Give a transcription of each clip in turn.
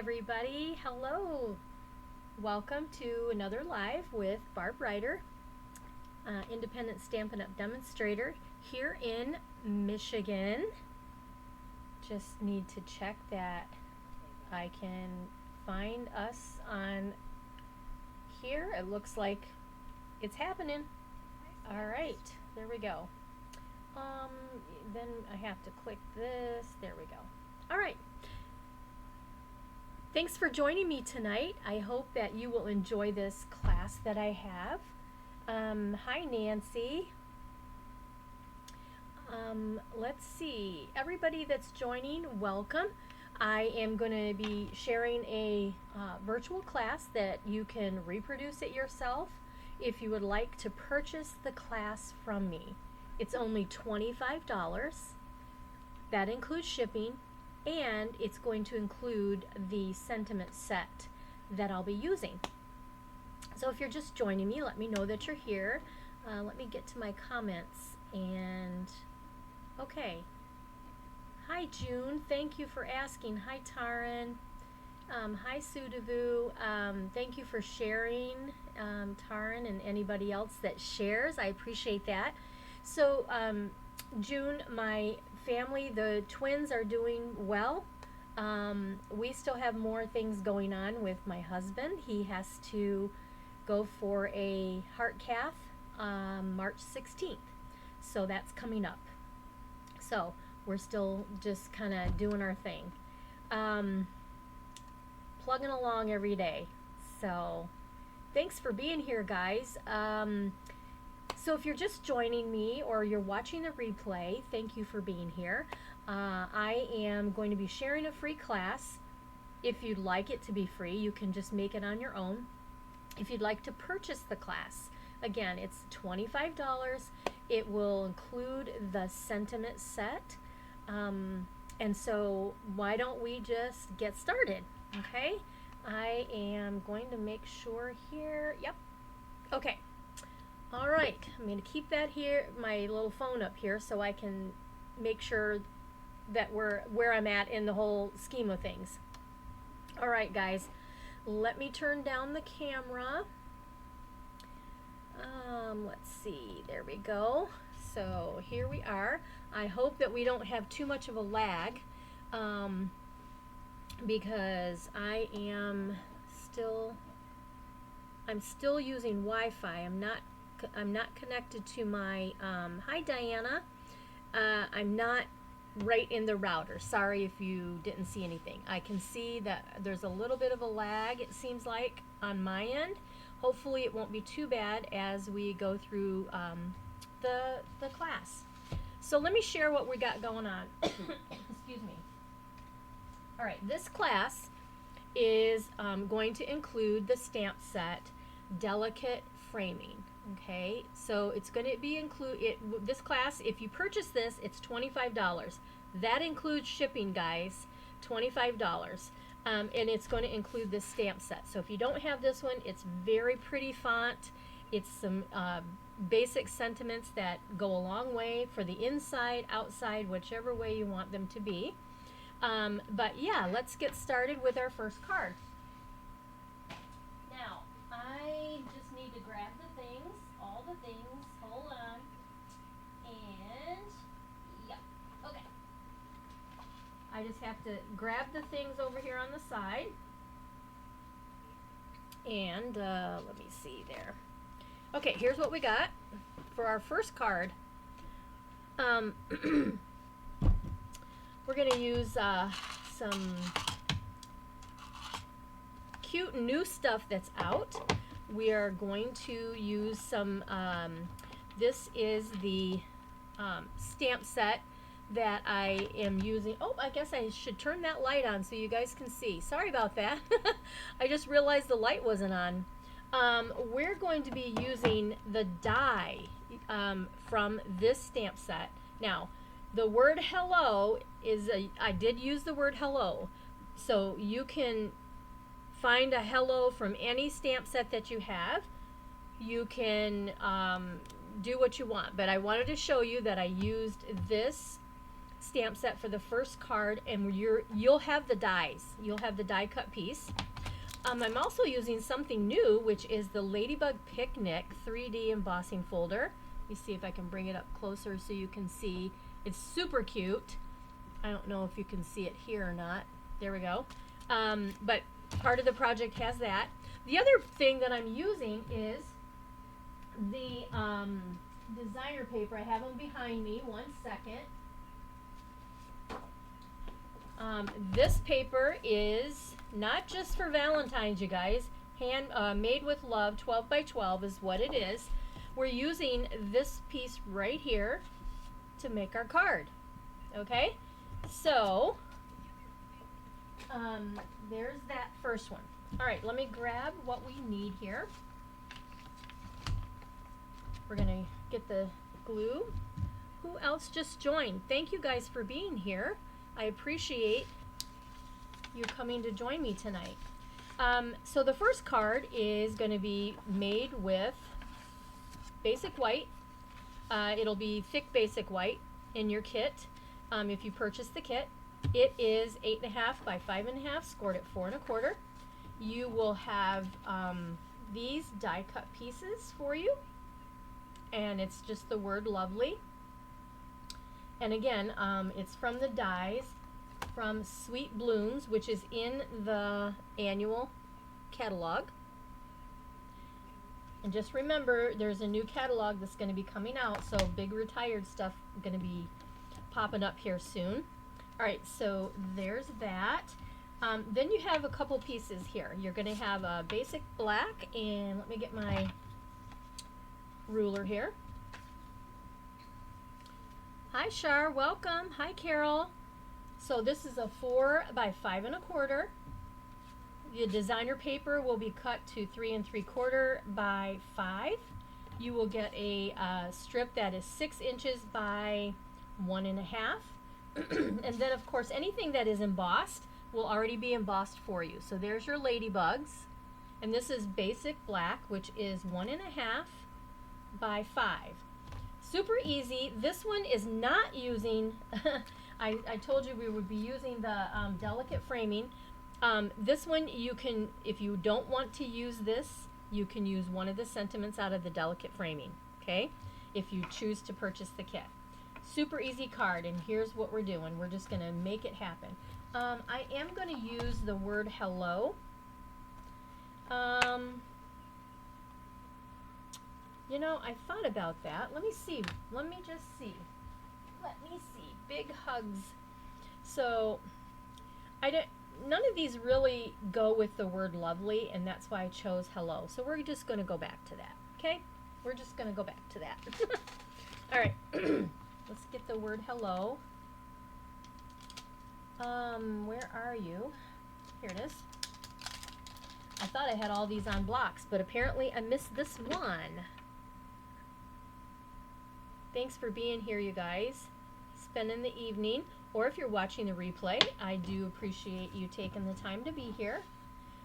everybody. Hello. Welcome to another live with Barb Ryder, independent Stampin' Up! Demonstrator here in Michigan. Just need to check that I can find us on here. It looks like it's happening. All right, there we go. Then I have to click this. There we go. All right. Thanks for joining me tonight. I hope that you will enjoy this class that I have. Hi, Nancy. Let's see. Everybody that's joining, welcome. I am going to be sharing a virtual class that you can reproduce it yourself if you would like to purchase the class from me. It's only $25. That includes shipping, and it's going to include the sentiment set that I'll be using. So if you're just joining me, let me know that you're here. Let me get to my comments. And okay. Hi, June. Thank you for asking. Hi, Taran. Hi, Sudavu. Thank you for sharing, Taran, and anybody else that shares. I appreciate that. So, June, my family, the twins are doing well. We still have more things going on with my husband. He has to go for a heart cath March 16th. So that's coming up. So we're still just kind of doing our thing. Plugging along every day. So thanks for being here, guys. So if you're just joining me or you're watching the replay, thank you for being here. I am going to be sharing a free class. If you'd like it to be free, you can just make it on your own. If you'd like to purchase the class, again, it's $25. It will include the sentiment set. And so why don't we just get started, okay? I am going to make sure here. Yep. Okay. All right, I'm going to keep that here, my little phone up here, so I can make sure that we're where I'm at in the whole scheme of things. All right, guys, let me turn down the camera. Let's see, there we go. So here we are. I hope that we don't have too much of a lag, because I'm still using Wi-Fi. I'm not connected to my, hi Diana, I'm not right in the router. Sorry if you didn't see anything. I can see that there's a little bit of a lag, it seems like, on my end. Hopefully it won't be too bad as we go through the class. So let me share what we got going on. Excuse me. All right, this class is going to include the stamp set, Delicate Framing. Okay, so it's going to be this class, if you purchase this, it's $25. That includes shipping, guys, $25. And it's going to include this stamp set. So if you don't have this one, it's very pretty font. It's some basic sentiments that go a long way for the inside, outside, whichever way you want them to be. But yeah, let's get started with our first card. Now, I just need to grab the things, all the things, hold on, and, yeah, okay. I just have to grab the things over here on the side, and let me see there. Okay, here's what we got for our first card. We're going to use some cute new stuff that's out. We are going to use some, this is the stamp set that I am using. Oh, I guess I should turn that light on so you guys can see. Sorry about that. I just realized the light wasn't on. We're going to be using the die from this stamp set. Now, the word hello is, I did use the word hello. So you can find a hello from any stamp set that you have. You can do what you want, but I wanted to show you that I used this stamp set for the first card, and you'll have the dies. You'll have the die cut piece. I'm also using something new, which is the Ladybug Picnic 3D embossing folder. Let me see if I can bring it up closer so you can see. It's super cute. I don't know if you can see it here or not. There we go. But part of the project has that. The other thing that I'm using is the designer paper. I have them behind me. One second. This paper is not just for Valentine's, you guys. Made with love, 12 by 12 is what it is. We're using this piece right here to make our card. Okay? So, there's that first one. All right, let me grab what we need here. We're going to get the glue. Who else just joined? Thank you guys for being here. I appreciate you coming to join me tonight. So the first card is going to be made with basic white. It'll be thick basic white in your kit if you purchase the kit. It is 8.5 by 5.5, scored at 4 1/4. You will have these die cut pieces for you, and it's just the word lovely. And again, it's from the dies from Sweet Blooms, which is in the annual catalog. And just remember, there's a new catalog that's going to be coming out, so big retired stuff going to be popping up here soon. All right, so there's that. Then you have a couple pieces here. You're going to have a basic black, and let me get my ruler here. Hi Shar, welcome. Hi Carol. So this is a 4 by 5 1/4. The designer paper will be cut to 3 3/4 by 5. You will get a strip that is 6 inches by 1.5. And then of course anything that is embossed will already be embossed for you. So there's your ladybugs. And this is basic black, which is 1.5 by 5. Super easy. This one is not using, I told you we would be using the delicate framing. This one you can, if you don't want to use this, you can use one of the sentiments out of the delicate framing, okay? If you choose to purchase the kit. Super easy card, and here's what we're doing. We're just gonna make it happen. I am gonna use the word hello. You know, I thought about that. Let me see. Let me just see. Let me see. Big hugs. So, none of these really go with the word lovely, and that's why I chose hello. So we're just going to go back to that, okay? We're just going to go back to that. All right. Let's get the word hello. Where are you? Here it is. I thought I had all these on blocks, but apparently I missed this one. Thanks for being here, you guys. Spending the evening, or if you're watching the replay, I do appreciate you taking the time to be here.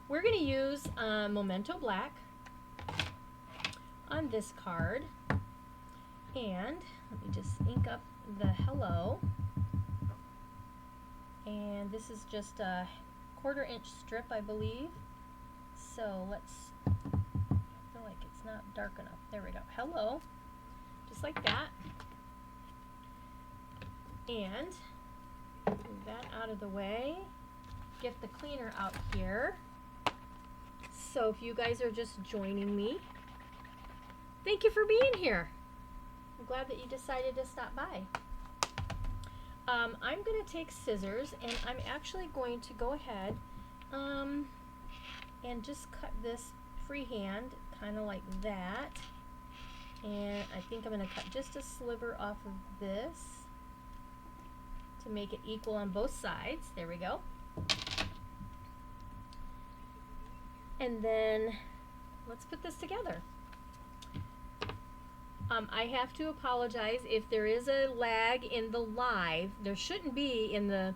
We're going to use Memento Black on this card. And let me just ink up the hello. And this is just a 1/4 inch strip, I believe. So let's, I feel like it's not dark enough. There we go. Hello. Just like that. And move that out of the way. Get the cleaner out here. So if you guys are just joining me, thank you for being here. I'm glad that you decided to stop by. I'm going to take scissors, and I'm actually going to go ahead and just cut this freehand, kind of like that. And I think I'm going to cut just a sliver off of this to make it equal on both sides. There we go. And then let's put this together. I have to apologize if there is a lag in the live. There shouldn't be in the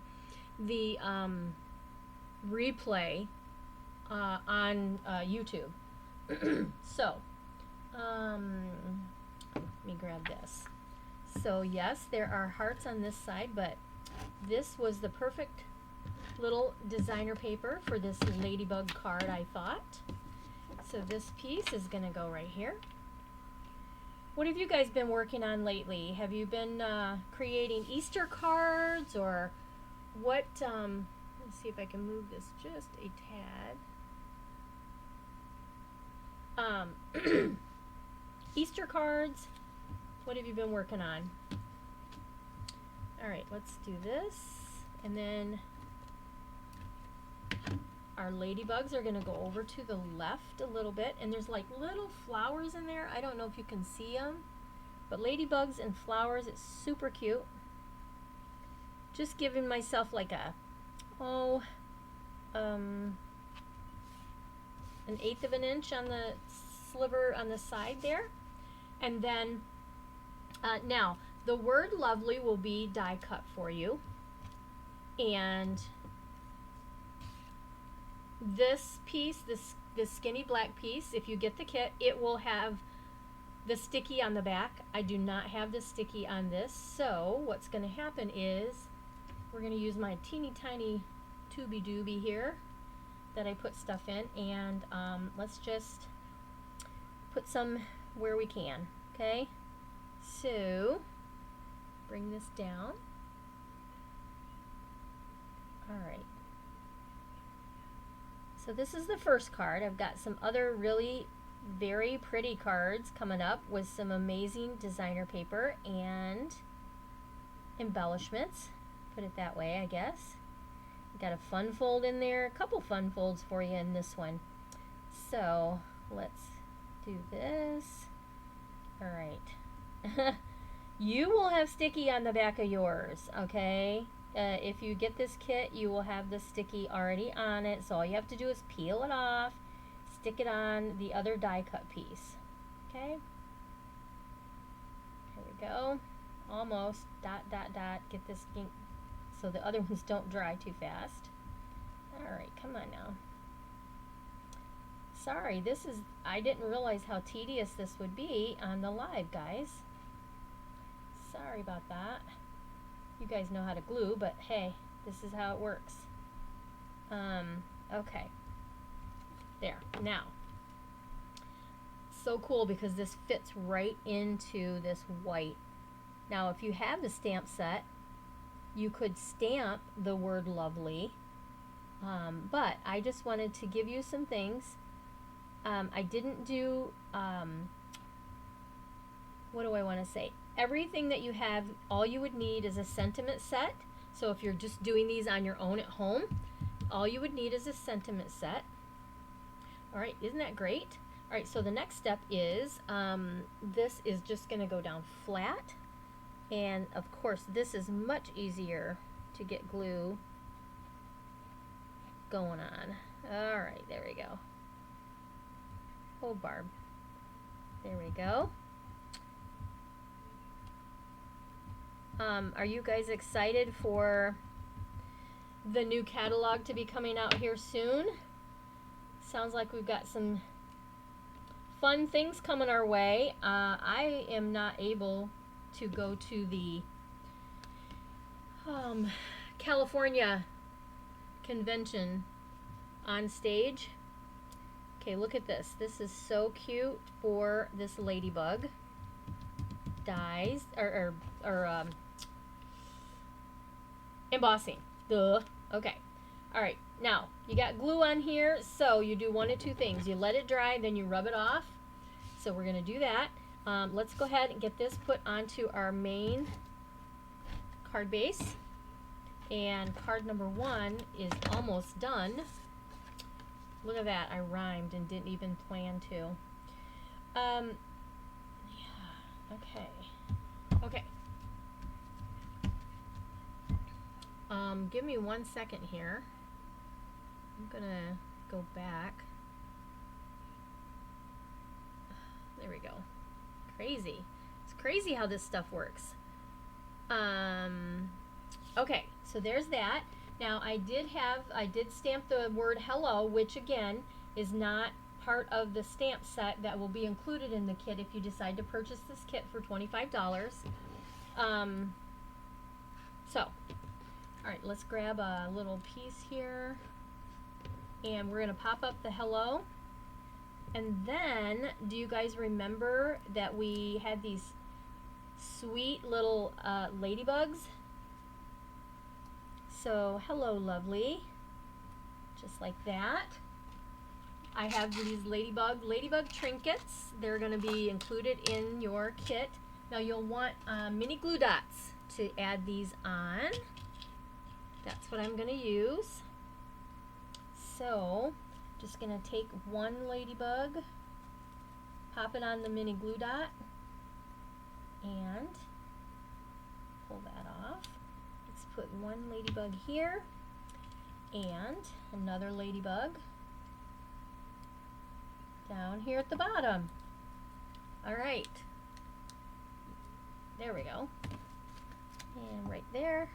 replay on YouTube. So let me grab this. So yes, there are hearts on this side, but This was the perfect little designer paper for this ladybug card, I thought. So this piece is going to go right here. What have you guys been working on lately? Have you been creating Easter cards, or what? Let's see if I can move this just a tad. Easter cards, what have you been working on? All right, let's do this. And then our ladybugs are going to go over to the left a little bit, and there's like little flowers in there. I don't know if you can see them, but ladybugs and flowers, it's super cute. Just giving myself like a, an 1/8 of an inch on the sliver on the side there. And then now the word lovely will be die cut for you, and this piece, this skinny black piece, if you get the kit, it will have the sticky on the back. I do not have the sticky on this, so what's going to happen is we're going to use my teeny tiny tubey doobie here that I put stuff in, and let's just put some where we can. Okay, so bring this down. All right. So this is the first card. I've got some other really very pretty cards coming up with some amazing designer paper and embellishments. Put it that way, I guess. Got a fun fold in there, a couple fun folds for you in this one. So let's do this. All right. You will have sticky on the back of yours, okay? If you get this kit, you will have the sticky already on it, so all you have to do is peel it off, stick it on the other die cut piece. Okay? Here we go. Almost. Dot, dot, dot. Get this ink so the other ones don't dry too fast. Alright, come on now. Sorry, I didn't realize how tedious this would be on the live, guys. Sorry about that. You guys know how to glue, but hey, this is how it works. Okay. There. Now, so cool because this fits right into this white. Now, if you have the stamp set, you could stamp the word lovely, but I just wanted to give you some things. I didn't do, what do I want to say? Everything that you have, all you would need is a sentiment set. So if you're just doing these on your own at home, all you would need is a sentiment set. All right, isn't that great? All right, so the next step is, this is just going to go down flat. And of course, this is much easier to get glue going on. All right, there we go. Oh, Barb. There we go. Are you guys excited for the new catalog to be coming out here soon? Sounds like we've got some fun things coming our way. I am not able to go to the California convention on stage. Okay, look at this. This is so cute for this ladybug. Dies, or embossing. Duh. Okay. Alright, now, you got glue on here, so you do one of two things. You let it dry, then you rub it off. So we're going to do that. Let's go ahead and get this put onto our main card base. And card number 1 is almost done. Look at that, I rhymed and didn't even plan to. Yeah, okay. Okay. Give me 1 second here. I'm gonna go back. There we go. Crazy. It's crazy how this stuff works. Okay, so there's that. Now I did stamp the word hello, which again is not part of the stamp set that will be included in the kit if you decide to purchase this kit for $25. So All right, let's grab a little piece here, and we're gonna pop up the hello. And then, do you guys remember that we had these sweet little ladybugs? So, hello, lovely. Just like that. I have these ladybug trinkets. They're going to be included in your kit. Now, you'll want mini glue dots to add these on. That's what I'm going to use. So, just going to take one ladybug, pop it on the mini glue dot, and pull that off. Let's put one ladybug here and another ladybug down here at the bottom. All right, there we go, and right there,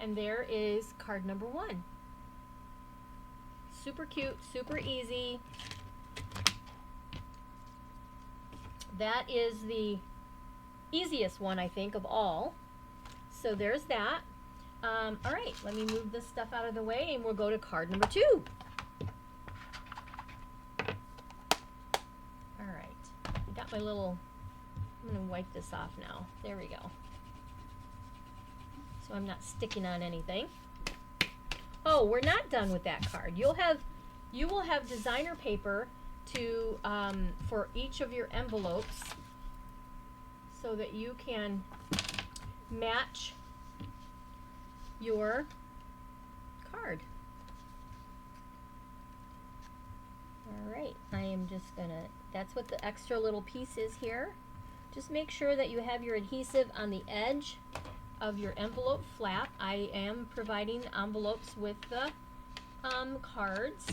and there is card number 1. Super cute, super easy. That is the easiest one, I think, of all. So there's that. All right, let me move this stuff out of the way and we'll go to card number 2. All right, I got my little, I'm gonna wipe this off now. There we go. So I'm not sticking on anything. Oh, we're not done with that card. You will have designer paper to for each of your envelopes, so that you can match your card. All right, I am just gonna, that's what the extra little piece is here. Just make sure that you have your adhesive on the edge of your envelope flap. I am providing envelopes with the cards.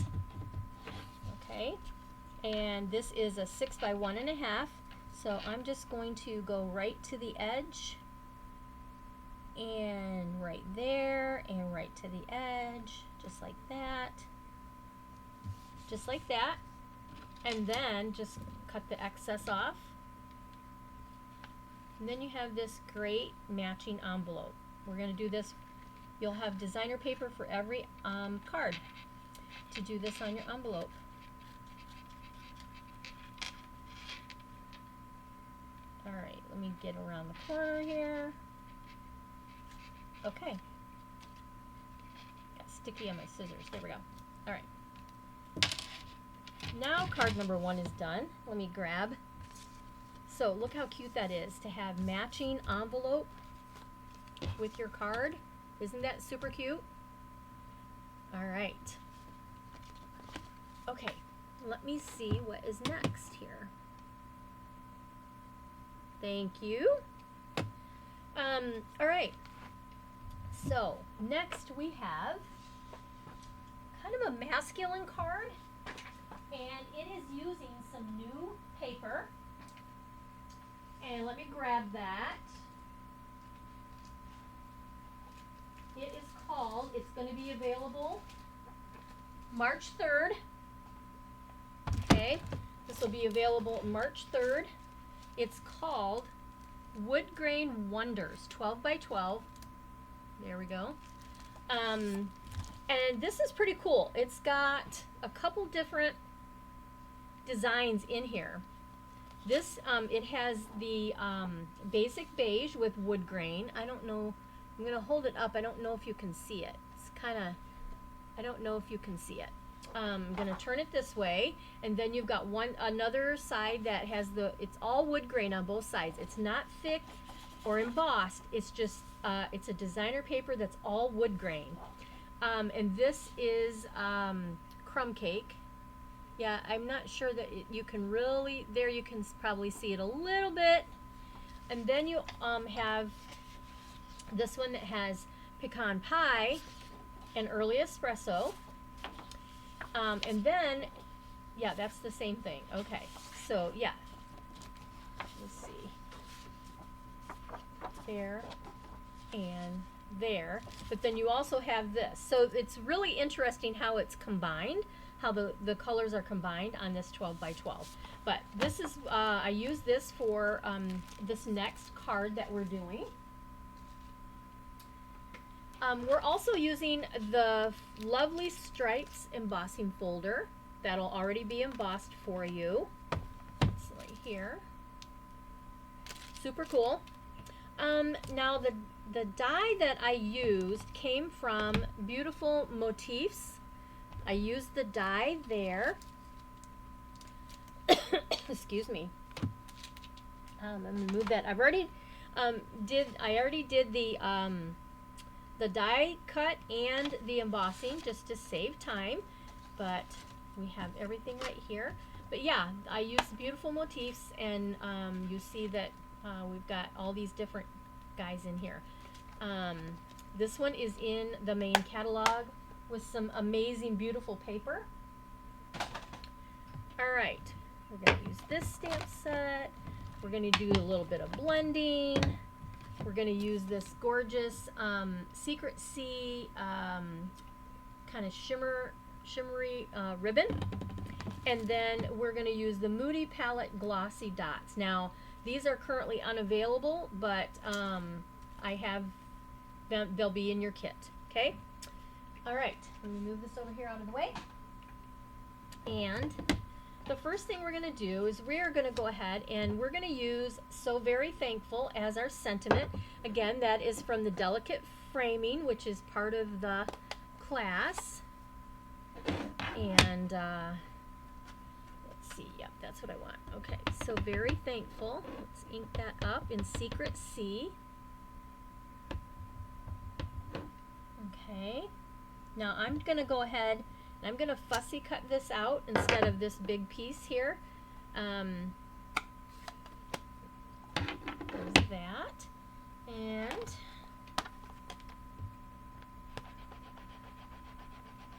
Okay, and this is a 6 by 1.5, so I'm just going to go right to the edge and right there and right to the edge, just like that, and then just cut the excess off. And then you have this great matching envelope. We're going to do this. You'll have designer paper for every card to do this on your envelope. All right, let me get around the corner here. Okay. Got sticky on my scissors. There we go. All right. Now card number 1 is done. Let me grab. So look how cute that is to have matching envelope with your card. Isn't that super cute? All right. Okay, let me see what is next here. Thank you. All right. So next we have kind of a masculine card, and it is using some new paper. And let me grab that. It is called, it's going to be available March 3rd. Okay, this will be available March 3rd. It's called Wood Grain Wonders 12 by 12. There we go. And this is pretty cool. It's got a couple different designs in here. This, it has the basic beige with wood grain. I don't know, I'm going to hold it up. I don't know if you can see it. It's kind of, I don't know if you can see it. I'm going to turn it this way, and then you've got another side that has it's all wood grain on both sides. It's not thick or embossed. It's just, it's a designer paper that's all wood grain. And this is crumb cake. Yeah, I'm not sure that you can really, there you can probably see it a little bit. And then you have this one that has pecan pie and early espresso. And then, yeah, that's the same thing. Okay, so yeah, let's see, there and there. But then you also have this. So it's really interesting how it's combined, how the colors are combined on this 12 by 12. But this is, I use this for this next card that we're doing. We're also using the Lovely Stripes embossing folder. That'll already be embossed for you. It's right here. Super cool. Now the die that I used came from Beautiful Motifs. I used the die there. Excuse me. I'm gonna move that. I've already did the die cut and the embossing just to save time, but we have everything right here. But yeah, I used Beautiful Motifs, and you see that we've got all these different guys in here. This one is in the main catalog with some amazing, beautiful paper. All right, we're going to use this stamp set. We're going to do a little bit of blending. We're going to use this gorgeous Secret Sea kind of shimmery ribbon. And then we're going to use the Moody Palette Glossy Dots. Now, these are currently unavailable, but I have them, they'll be in your kit, okay? All right, let me move this over here out of the way. And the first thing we're going to do is we are going to go ahead and we're going to use So Very Thankful as our sentiment. Again, that is from the Delicate Framing, which is part of the class. And let's see, yep, that's what I want. Okay, So Very Thankful. Let's ink that up in Secret Sea. Okay, now I'm going to go ahead and I'm going to fussy cut this out instead of this big piece here. There's that. And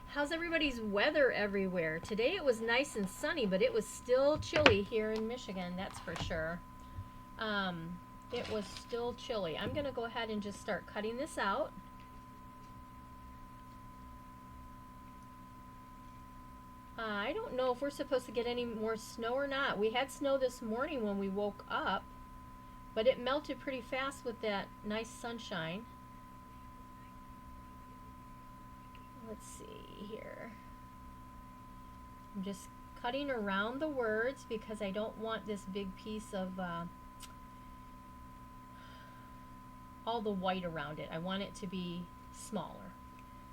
how's everybody's weather everywhere? Today it was nice and sunny, but it was still chilly here in Michigan, that's for sure. It was still chilly. I'm going to go ahead and just start cutting this out. I don't know if we're supposed to get any more snow or not. We had snow this morning when we woke up, but it melted pretty fast with that nice sunshine. Let's see here. I'm just cutting around the words because I don't want this big piece of all the white around it. I want it to be smaller,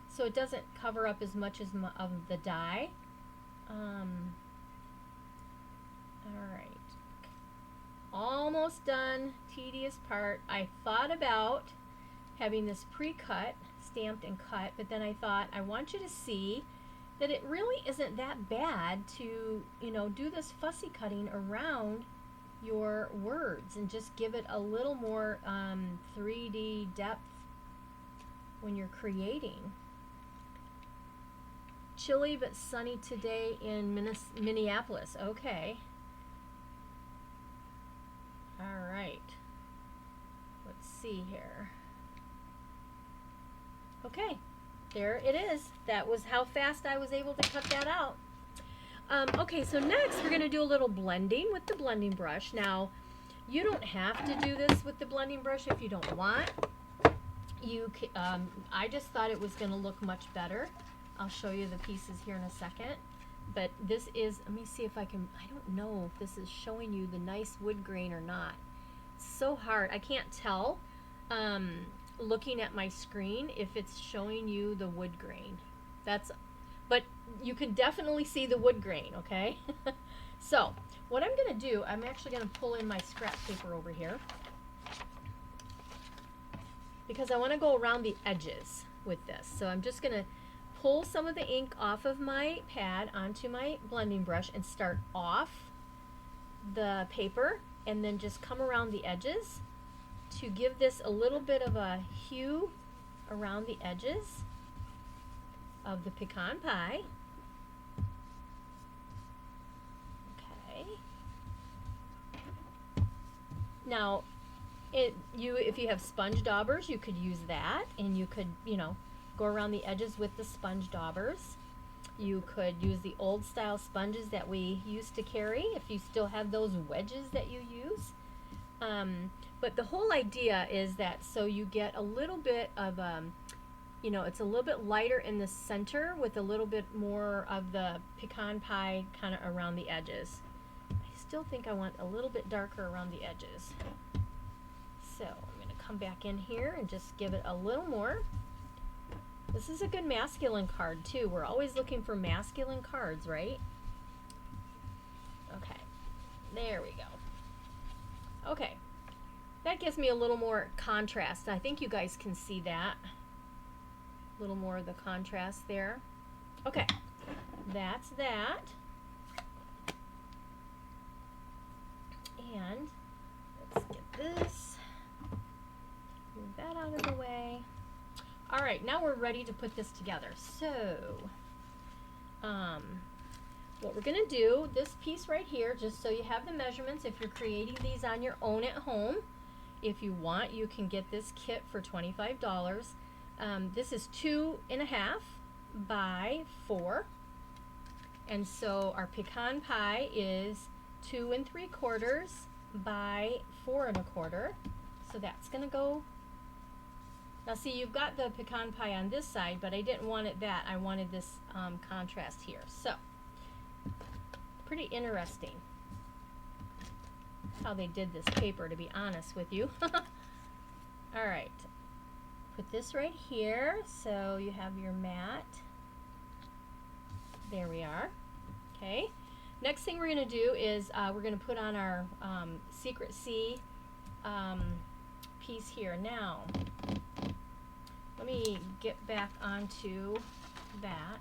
so it doesn't cover up as much as of the die. All right, almost done. Tedious part. I thought about having this pre-cut, stamped and cut, but then I thought I want you to see that it really isn't that bad to, you know, do this fussy cutting around your words and just give it a little more 3D depth when you're creating. Chilly but sunny today in Minneapolis. Okay. All right. Let's see here. Okay. There it is. That was how fast I was able to cut that out. Okay, so next we're going to do a little blending with the blending brush. Now, you don't have to do this with the blending brush if you don't want. You can, I just thought it was going to look much better. I'll show you the pieces here in a second. But this is, let me see if I can, I don't know if this is showing you the nice wood grain or not. It's so hard. I can't tell looking at my screen if it's showing you the wood grain. But you can definitely see the wood grain, okay? So what I'm going to do, I'm actually going to pull in my scrap paper over here because I want to go around the edges with this. So I'm just going to pull some of the ink off of my pad onto my blending brush and start off the paper and then just come around the edges to give this a little bit of a hue around the edges of the pecan pie. Okay. Now, if you have sponge daubers, you could use that, and you could, you know, go around the edges with the sponge daubers. You could use the old style sponges that we used to carry if you still have those wedges that you use. But the whole idea is that so you get a little bit of you know, it's a little bit lighter in the center with a little bit more of the pecan pie kind of around the edges. I still think I want a little bit darker around the edges. So I'm going to come back in here and just give it a little more. This is a good masculine card too. We're always looking for masculine cards, right? Okay, there we go. Okay, that gives me a little more contrast. I think you guys can see that. A little more of the contrast there. Okay, that's that. And let's get this, move that out of the way. All right, now we're ready to put this together. So, what we're gonna do, this piece right here, just so you have the measurements, if you're creating these on your own at home, if you want, you can get this kit for $25. This is 2.5 by 4. And so our pecan pie is 2 3/4 by 4 1/4. So that's gonna go. Now see, you've got the pecan pie on this side, but I didn't want it that. I wanted this contrast here. So, pretty interesting how they did this paper, to be honest with you. All right, put this right here so you have your mat. There we are. Okay, next thing we're going to do is we're going to put on our Secret C piece here. Now, let me get back onto that.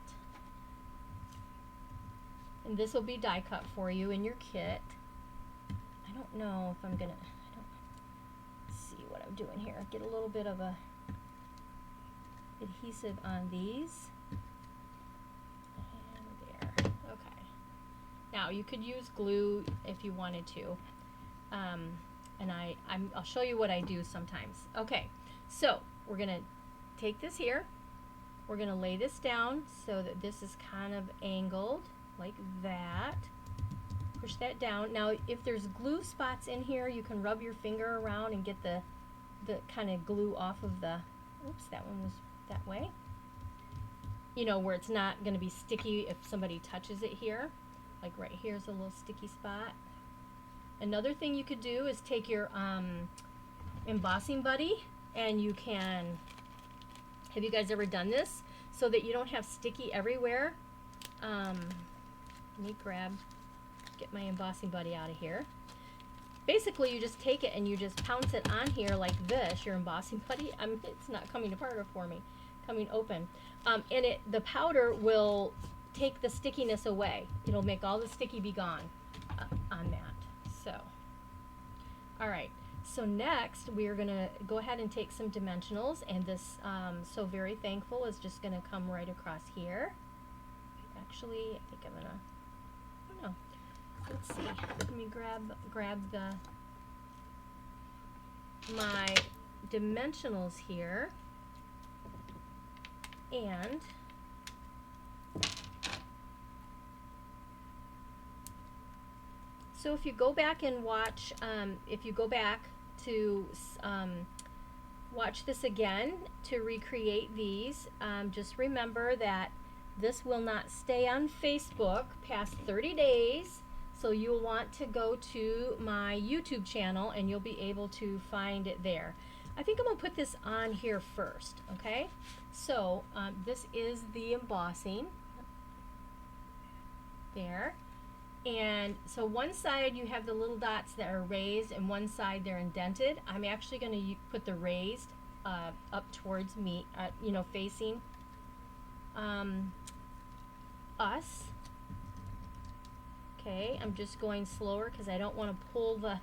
And this will be die cut for you in your kit. I don't know if I'm gonna, I don't see what I'm doing here. Get a little bit of a adhesive on these. And there, okay. Now you could use glue if you wanted to. And I'll show you what I do sometimes. Okay, so we're gonna take this here, we're going to lay this down so that this is kind of angled like that. Push that down. Now if there's glue spots in here, you can rub your finger around and get the kind of glue off of the, oops, that one was that way. You know, where it's not going to be sticky if somebody touches it here. Like right here's a little sticky spot. Another thing you could do is take your embossing buddy and you can, have you guys ever done this? So that you don't have sticky everywhere. Let me get my embossing buddy out of here. Basically, you just take it and you just pounce it on here like this, your embossing buddy. It's not coming apart for me, coming open. And the powder will take the stickiness away. It'll make all the sticky be gone on that. So, all right. So next, we're going to go ahead and take some dimensionals, and this So Very Thankful is just going to come right across here. Actually, I think I'm going to, I don't know. Let's see. Let me grab my dimensionals here, and so if you go back and watch, if you go back to watch this again to recreate these, just remember that this will not stay on Facebook past 30 days. So you'll want to go to my YouTube channel and you'll be able to find it there. I think I'm going to put this on here first, okay? So this is the embossing there. And so one side you have the little dots that are raised and one side they're indented. I'm actually going to put the raised up towards me, you know, facing us. Okay, I'm just going slower because I don't want to pull the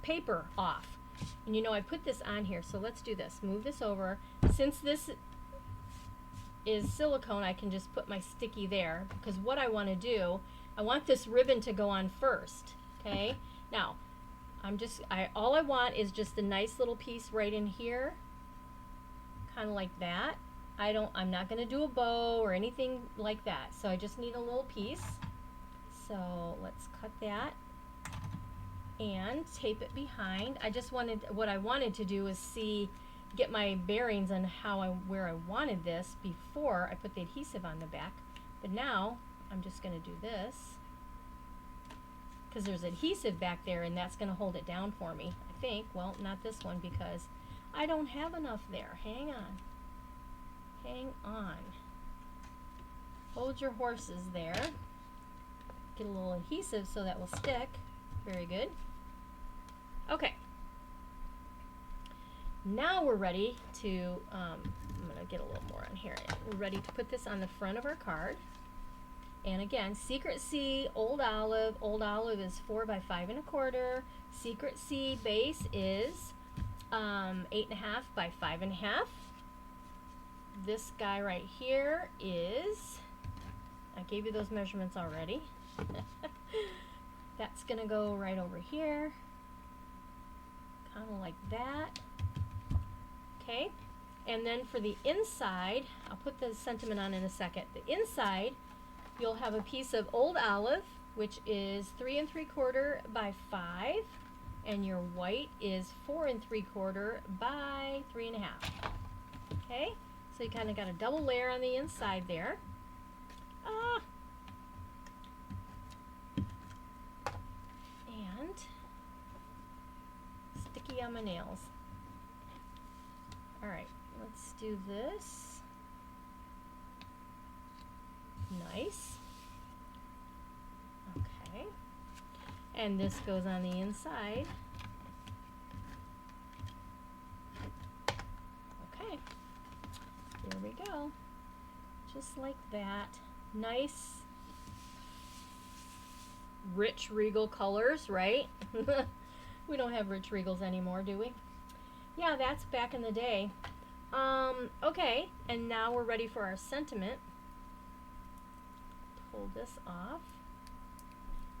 paper off. And you know, I put this on here, so let's do this. Move this over. Since this is silicone, I can just put my sticky there, because what I want to do, I want this ribbon to go on first. Okay, now all I want is just a nice little piece right in here, kind of like that. I'm not going to do a bow or anything like that, so I just need a little piece. So let's cut that, and tape it behind. What I wanted to do is get my bearings on where I wanted this before I put the adhesive on the back. But now I'm just going to do this because there's adhesive back there and that's going to hold it down for me, I think. Well, not this one because I don't have enough there. Hang on. Hang on. Hold your horses there. Get a little adhesive so that will stick. Very good. Okay. Now we're ready to, I'm going to get a little more on here. We're ready to put this on the front of our card. And again, Secret C, Old Olive. Old Olive is 4 by 5 1/4. Secret C base is 8 1/2 by 5 1/2. This guy right here is, I gave you those measurements already. That's gonna go right over here, kind of like that. Okay, and then for the inside, I'll put the sentiment on in a second. The inside, you'll have a piece of Old Olive, which is 3 3/4 by 5, and your white is 4 3/4 by 3 1/2. Okay, so you kind of got a double layer on the inside there. And sticky on my nails. All right, let's do this. Nice. Okay. And this goes on the inside. Okay. There we go. Just like that. Nice, rich regal colors, right? We don't have rich regals anymore, do we? Yeah, that's back in the day. Okay, and now we're ready for our sentiment. Pull this off.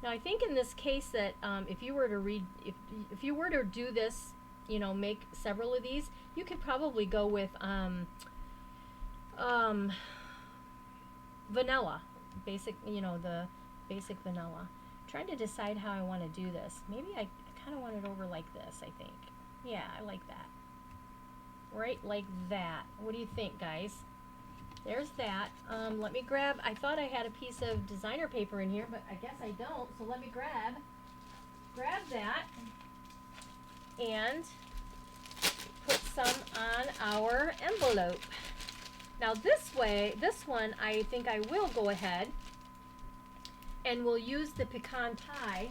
Now I think in this case that if you were to do this, you know, make several of these, you could probably go with vanilla, basic, you know, the basic vanilla. I'm trying to decide how I want to do this. Maybe I kind of want it over like this, I think. Yeah, I like that. Right like that. What do you think, guys? There's that. Let me grab, I thought I had a piece of designer paper in here, but I guess I don't. So let me grab that and put some on our envelope. Now this one, I think I will go ahead and we'll use the pecan pie,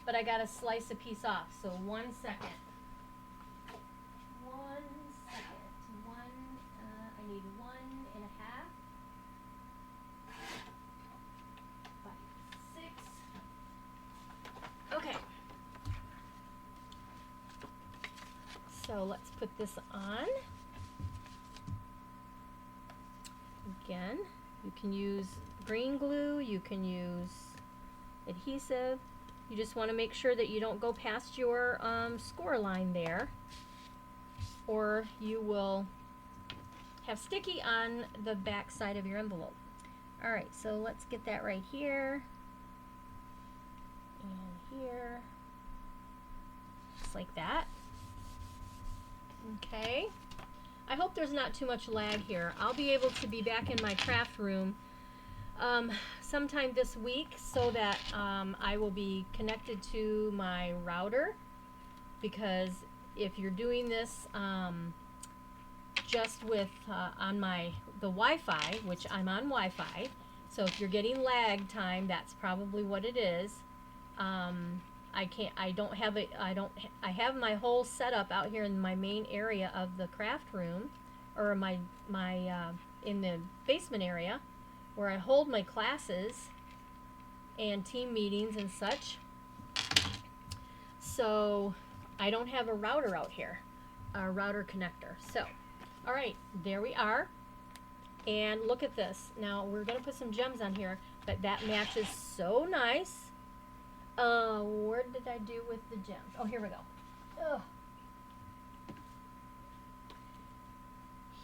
but I gotta slice a piece off, so 1 second. 1 second. I need 1 1/2 by 6. Okay. So let's put this on. Again, you can use green glue, you can use adhesive. You just want to make sure that you don't go past your score line there, or you will have sticky on the back side of your envelope. Alright, so let's get that right here and here, just like that. Okay, I hope there's not too much lag here. I'll be able to be back in my craft room sometime this week, so that I will be connected to my router, because if you're doing this just with on the Wi-Fi, which I'm on Wi-Fi, so if you're getting lag time, that's probably what it is. I have my whole setup out here in my main area of the craft room, or my in the basement area where I hold my classes and team meetings and such. So I don't have a router out here, a router connector. So, all right, there we are. And look at this. Now we're gonna put some gems on here, but that matches so nice. Where did I do with the gems? Oh, here we go. Ugh.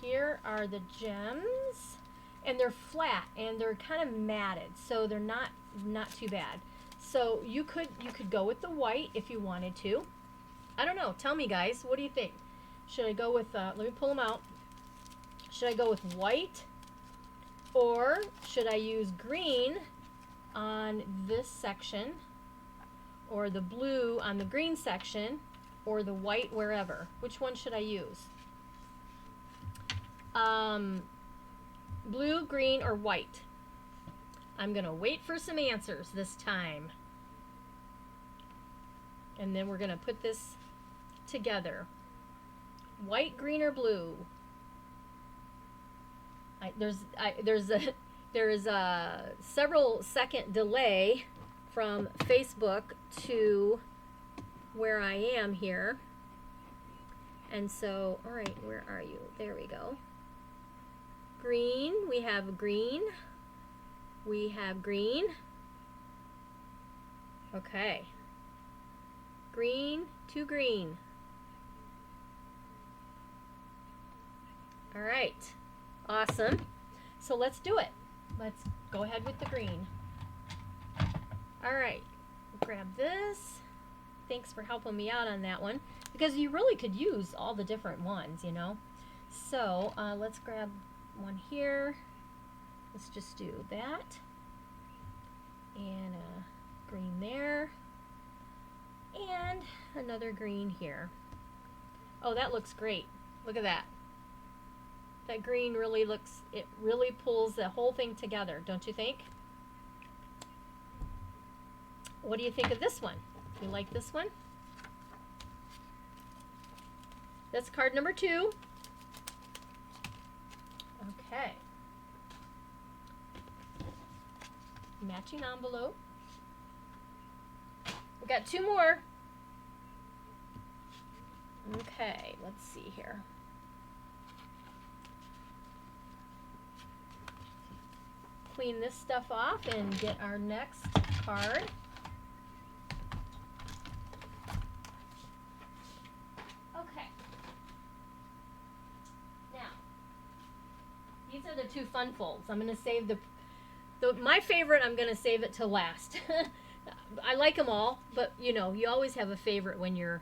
Here are the gems, and they're flat and they're kind of matted, so they're not not too bad. So you could go with the white if you wanted to. I don't know. Tell me, guys. What do you think? Should I go with, let me pull them out. Should I go with white, or should I use green on this section, or the blue on the green section, or the white wherever? Which one should I use? Blue, green, or white? I'm going to wait for some answers this time. And then we're going to put this together. White, green, or blue? There is a several second delay from Facebook to where I am here. And so, all right, where are you? There we go. Green, we have green. We have green. Okay. Green to green. All right. Awesome. So let's do it. Let's go ahead with the green. All right. Grab this. Thanks for helping me out on that one, because you really could use all the different ones, you know. So let's grab one here. Let's just do that. And a green there. And another green here. Oh, that looks great. Look at that. That green really looks, it really pulls the whole thing together, don't you think? What do you think of this one? You like this one? That's card number 2. Okay. Matching envelope. We got 2 more. Okay, let's see here. Clean this stuff off and get our next card. Okay. Now, these are the 2 fun folds. I'm going to save my favorite, I'm going to save it to last. I like them all, but you know, you always have a favorite when you're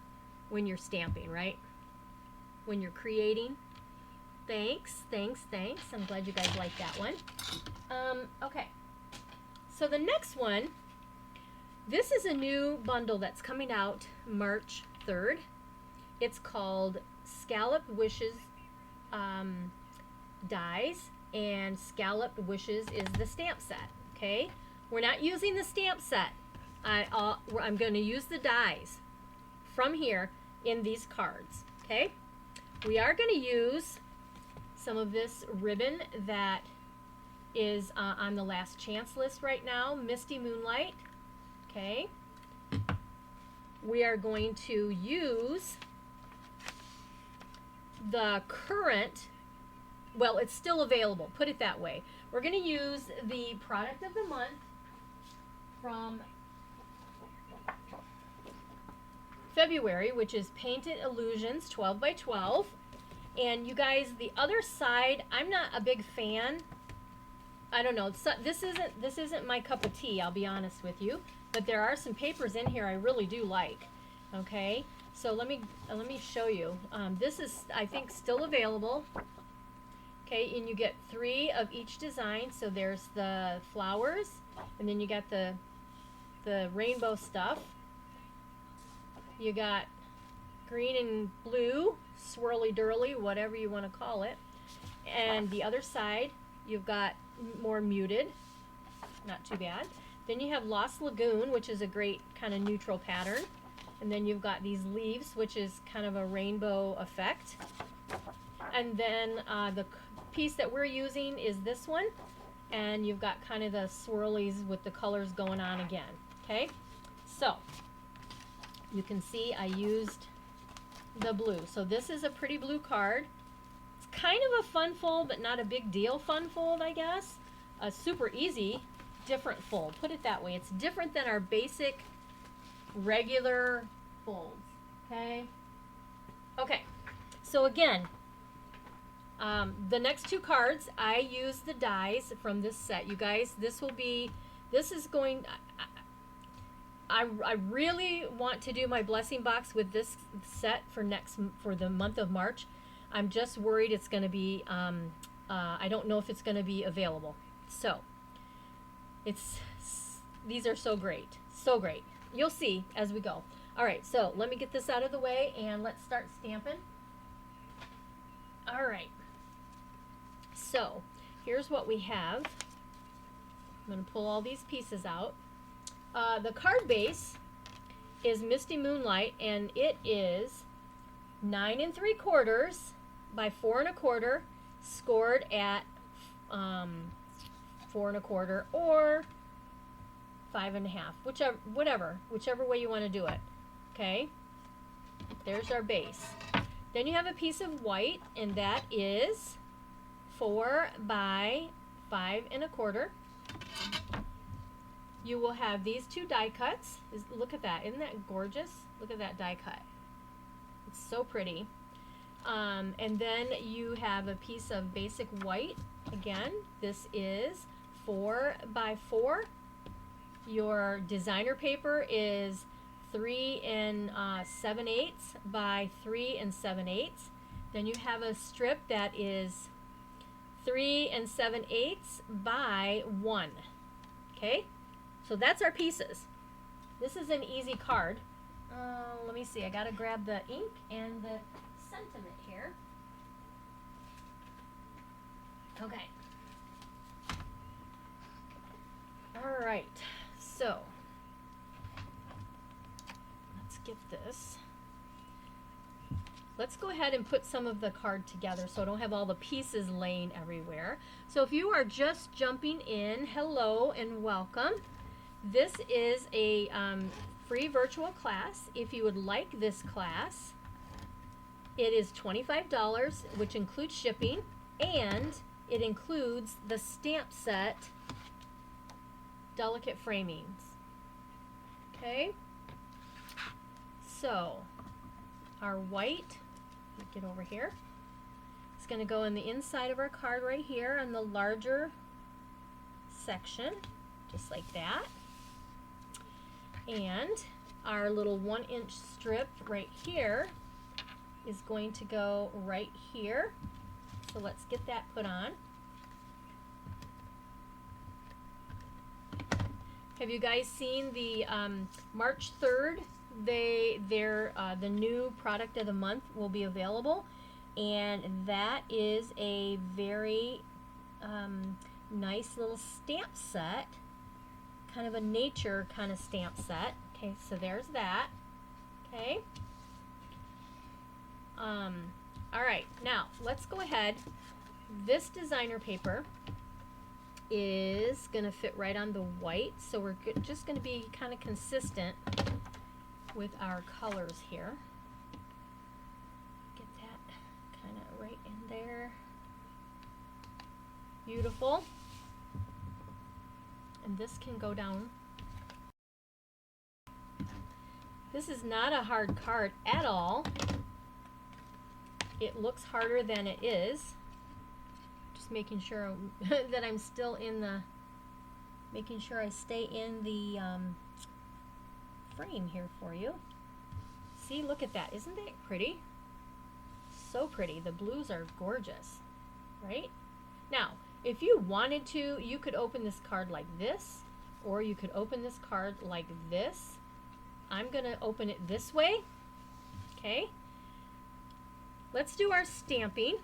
stamping, right? When you're creating. Thanks. I'm glad you guys like that one. Okay. So the next one, this is a new bundle that's coming out March 3rd. It's called Scalloped Wishes Dies, and Scalloped Wishes is the stamp set. Okay, we're not using the stamp set. I'm going to use the dies from here in these cards. Okay, we are going to use some of this ribbon that is on the last chance list right now, Misty Moonlight. Okay, we are going to use the current, well, it's still available, put it that way. We're going to use the product of the month from February, which is Painted Illusions 12 by 12. And you guys, the other side, I'm not a big fan. I don't know. This isn't my cup of tea, I'll be honest with you. But there are some papers in here I really do like. Okay, so let me show you. This is, I think, still available. Okay, and you get 3 of each design. So there's the flowers, and then you got the rainbow stuff. You got green and blue, swirly durly, whatever you want to call it. And the other side, you've got more muted, not too bad. Then you have Lost Lagoon, which is a great kind of neutral pattern. And then you've got these leaves, which is kind of a rainbow effect. And then the piece that we're using is this one. And you've got kind of the swirlies with the colors going on again. Okay, so you can see I used the blue. So this is a pretty blue card. It's kind of a fun fold, but not a big deal fun fold, I guess. A super easy, different fold. Put it that way. It's different than our basic, regular folds. Okay? Okay. So again, the next 2 cards, I use the dies from this set. You guys, this will be This is going, I really want to do my blessing box with this set for the month of March. I'm just worried it's going to be, I don't know if it's going to be available. So, these are so great. So great. You'll see as we go. All right, so let me get this out of the way and let's start stamping. All right. So, here's what we have. I'm going to pull all these pieces out. The card base is Misty Moonlight, and it is 9 3/4 by 4 1/4, scored at 4 1/4 or 5 1/2, whichever way you want to do it. Okay, there's our base. Then you have a piece of white, and that is 4 by 5 1/4. You will have these two die cuts. Look at that. Isn't that gorgeous? Look at that die cut. It's so pretty. And then you have a piece of basic white. Again, this is 4 by 4. Your designer paper is 3 7/8 by 3 7/8. Then you have a strip that is 3 7/8 by 1. Okay? So that's our pieces. This is an easy card. Let me see. I got to grab the ink and the sentiment here. Okay. All right. So let's get this. Let's go ahead and put some of the card together so I don't have all the pieces laying everywhere. So if you are just jumping in, hello and welcome. This is a free virtual class. If you would like this class, it is $25, which includes shipping, and it includes the stamp set delicate framings. Okay? So, our white, let me get over here, it's going to go in the inside of our card right here on the larger section, just like that. And our little 1-inch strip right here is going to go right here. So let's get that put on. Have you guys seen the March 3rd? The new product of the month will be available, and that is a very nice little stamp set. Kind of a nature kind of stamp set. Okay, so there's that. Okay. All right, now let's go ahead. This designer paper is going to fit right on the white, so we're just going to be kind of consistent with our colors here. Get that kind of right in there. Beautiful. And this can go down. This is not a hard card at all. It looks harder than it is. Just making sure that I'm still in the, making sure I stay in the frame here for you. See, look at that. Isn't that pretty? So pretty. The blues are gorgeous, right? Now, if you wanted to, you could open this card like this, or you could open this card like this. I'm going to open it this way. Okay. Let's do our stamping.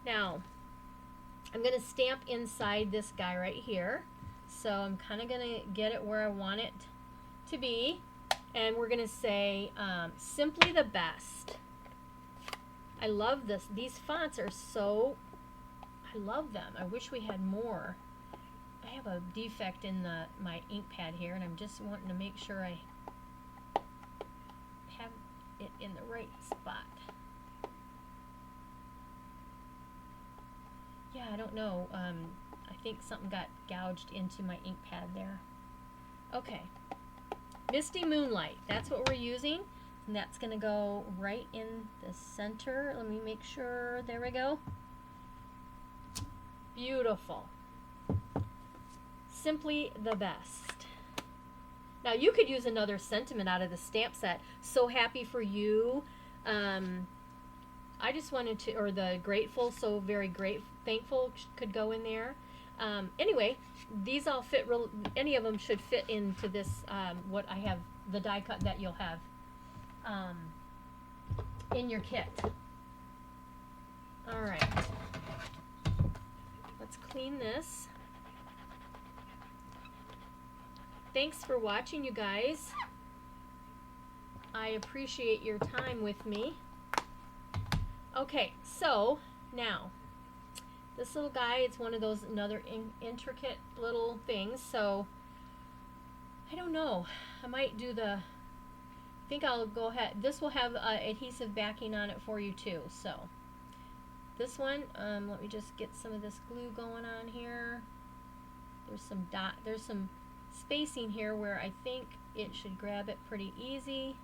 Now, I'm going to stamp inside this guy right here. So I'm kind of going to get it where I want it to be. And we're going to say, simply the best. I love this. These fonts are so, I love them. I wish we had more. I have a defect in my ink pad here, and I'm just wanting to make sure I have it in the right spot. Yeah, I don't know. I think something got gouged into my ink pad there. Okay. Misty Moonlight. That's what we're using. And that's going to go right in the center. Let me make sure. There we go. Beautiful. simply the best. Now you could use another sentiment out of the stamp set. So happy for you. I just wanted to, or the grateful, so very thankful could go in there. Anyway, these all fit any of them should fit into this, what I have, the die cut that you'll have in your kit. All right, let's clean this. Thanks for watching, you guys. I appreciate your time with me. Okay, so now this little guy, it's one of those another intricate little things, so I don't know, I might do I think I'll go ahead, this will have adhesive backing on it for you too. So this one, let me just get some of this glue going on here. There's some spacing here where I think it should grab it pretty easy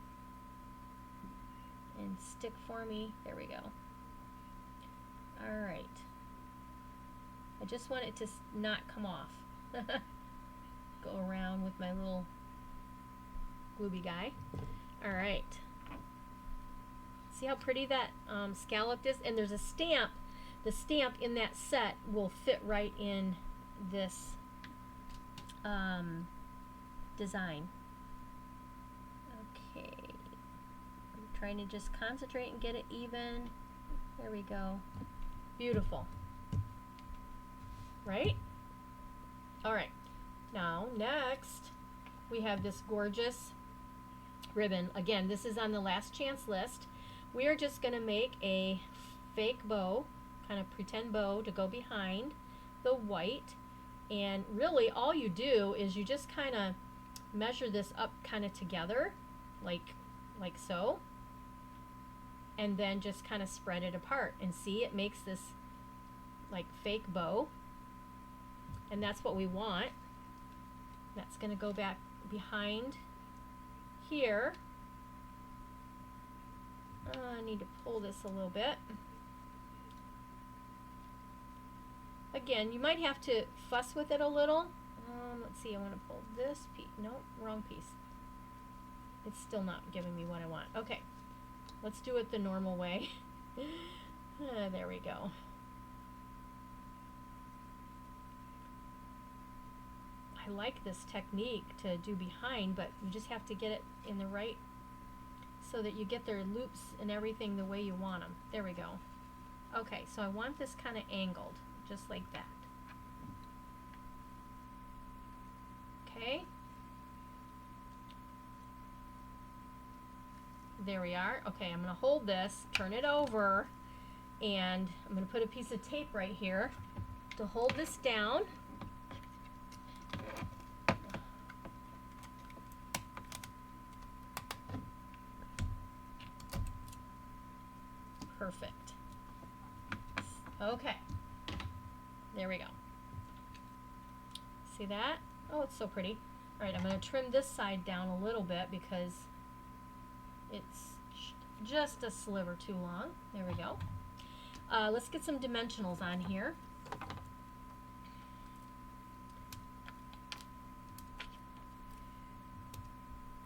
and stick for me. There we go. All right. I just want it to not come off. Go around with my little glooby guy. All right. See how pretty that scalloped is? And there's a stamp. The stamp in that set will fit right in this design. Okay. I'm trying to just concentrate and get it even. There we go. Beautiful. Right? All right. Now, next, we have this gorgeous ribbon. Again, this is on the last chance list. We are just going to make a fake bow, kind of pretend bow to go behind the white. And really, all you do is you just kind of measure this up kind of together, like so. And then just kind of spread it apart. And see, it makes this like fake bow. And that's what we want. That's going to go back behind here. I need to pull this a little bit. Again, you might have to fuss with it a little. Let's see, I want to pull this piece. No, wrong piece. It's still not giving me what I want. Okay, let's do it the normal way. There we go. I like this technique to do behind, but you just have to get it in the right, so that you get their loops and everything the way you want them. There we go. Okay, so I want this kind of angled, just like that. Okay. There we are. Okay, I'm going to hold this, turn it over, and I'm going to put a piece of tape right here to hold this down. Perfect. Okay. There we go. See that? Oh, it's so pretty. All right, I'm going to trim this side down a little bit because it's just a sliver too long. There we go. Let's get some dimensionals on here.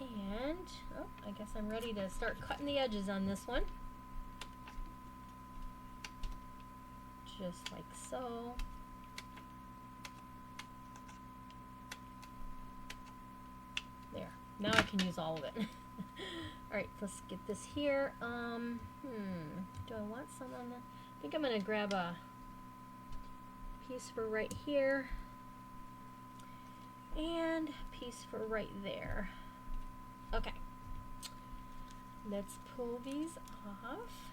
And, oh, I guess I'm ready to start cutting the edges on this one. Just like so. There. Now I can use all of it. Alright, let's get this here. Do I want some on the... I think I'm going to grab a piece for right here. And a piece for right there. Okay. Let's pull these off.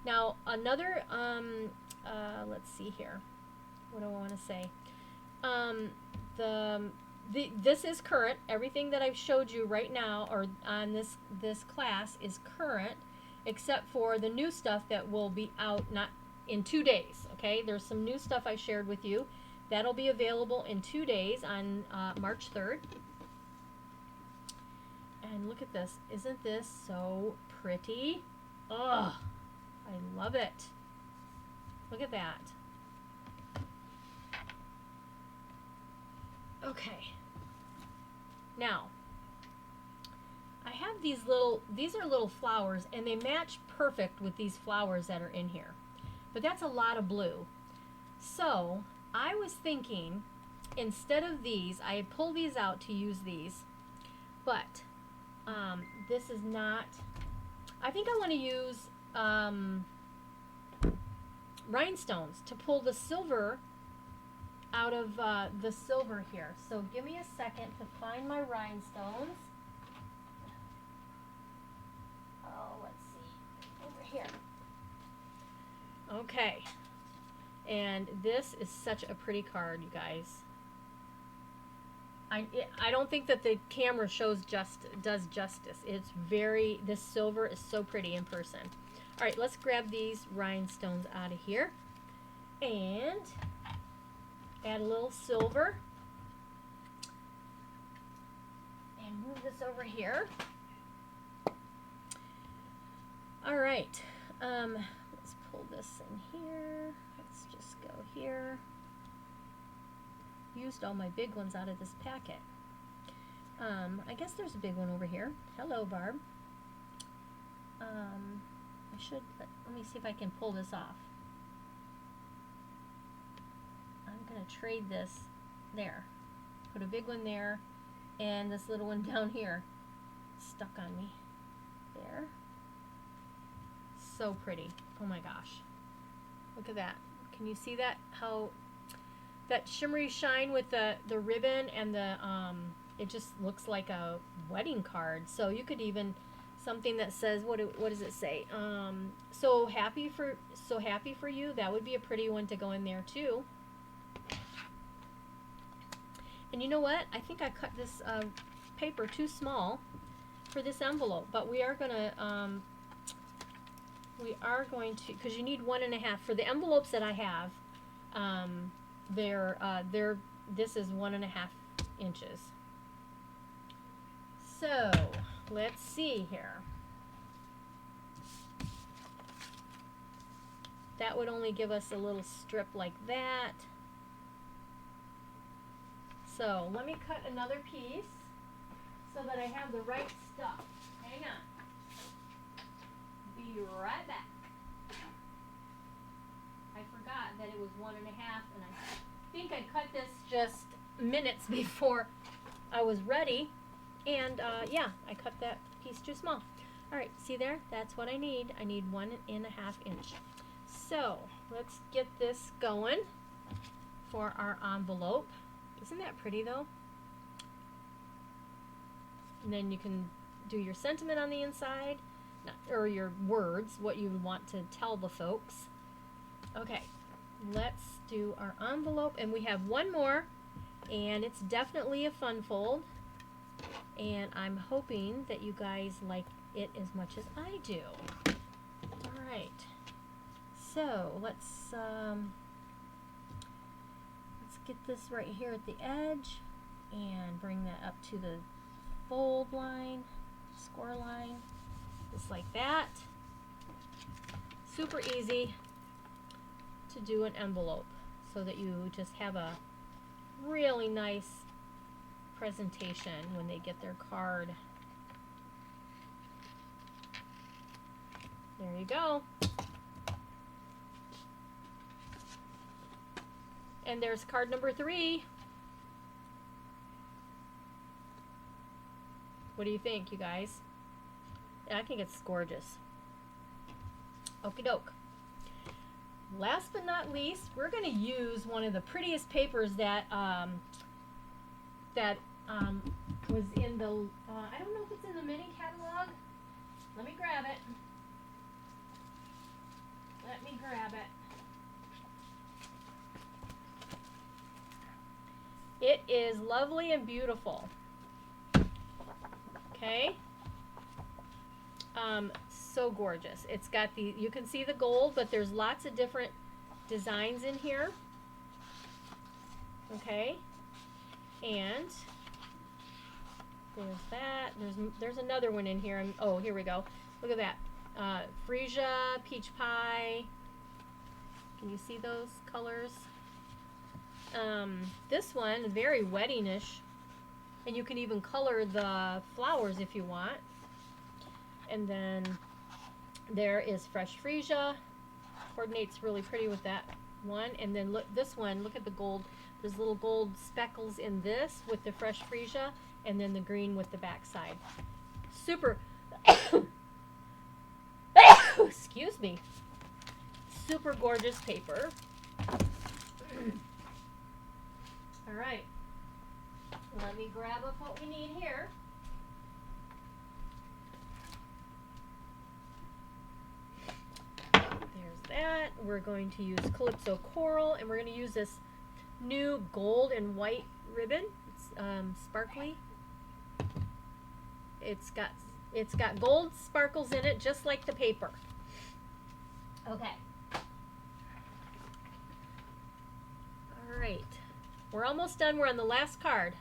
Now another, let's see here. What do I want to say? This is current. Everything that I've showed you right now, or on this class, is current, except for the new stuff that will be out not in 2 days. Okay, there's some new stuff I shared with you that'll be available in 2 days on March 3rd. And look at this. Isn't this so pretty? Ugh. I love it. Look at that. Okay. Now, I have these are little flowers, and they match perfect with these flowers that are in here. But that's a lot of blue. So, I was thinking, instead of these, I had pulled these out to use these, but this is not, I think I want to use rhinestones to pull the silver out of the silver here. So give me a second to find my rhinestones. Oh, let's see, over here. Okay, and this is such a pretty card, you guys. I don't think that the camera does justice. It's this silver is so pretty in person. All right, let's grab these rhinestones out of here and add a little silver and move this over here. All right, let's pull this in here. Let's just go here. Used all my big ones out of this packet. I guess there's a big one over here. Hello, Barb. I should, let me see if I can pull this off. I'm gonna trade this there. Put a big one there, and this little one down here. Stuck on me. There. So pretty. Oh my gosh. Look at that. Can you see that? How that shimmery shine with the ribbon and the it just looks like a wedding card. So you could even something that says what does it say? So happy for you. That would be a pretty one to go in there too. And you know what? I think I cut this paper too small for this envelope, but we are gonna to, because you need 1.5 for the envelopes that I have. This is 1.5 inches. So let's see here. That would only give us a little strip like that. So let me cut another piece so that I have the right stuff. Hang on. Be right back. I forgot that it was 1.5, and I think I cut this just minutes before I was ready. And yeah, I cut that piece too small. All right, see there? That's what I need. I need 1.5 inch. So let's get this going for our envelope. Isn't that pretty though? And then you can do your sentiment on the inside, or your words, what you want to tell the folks. Okay, let's do our envelope, and we have one more, and it's definitely a fun fold, and I'm hoping that you guys like it as much as I do. All right, so let's get this right here at the edge and bring that up to the fold line, score line, just like that. Super easy to do an envelope so that you just have a really nice presentation when they get their card. There you go. And there's card number 3. What do you think, you guys? I think it's gorgeous. Okie doke. Last but not least, we're going to use one of the prettiest papers that was in the, I don't know if it's in the mini catalog. Let me grab it. Let me grab it. It is lovely and beautiful. Okay. So gorgeous. It's got you can see the gold, but there's lots of different designs in here. Okay. And there's that. There's another one in here. Oh, here we go. Look at that. Freesia, peach pie. Can you see those colors? This one, very weddingish, and you can even color the flowers if you want. And then there is fresh freesia, coordinates really pretty with that one. And then look, this one, look at the gold. There's little gold speckles in this with the fresh freesia, and then the green with the back side. Super, excuse me, super gorgeous paper. All right, let me grab up what we need here. There's that. We're going to use Calypso Coral, and we're going to use this new gold and white ribbon. It's sparkly. It's got gold sparkles in it, just like the paper. Okay. All right. We're almost done. We're on the last card.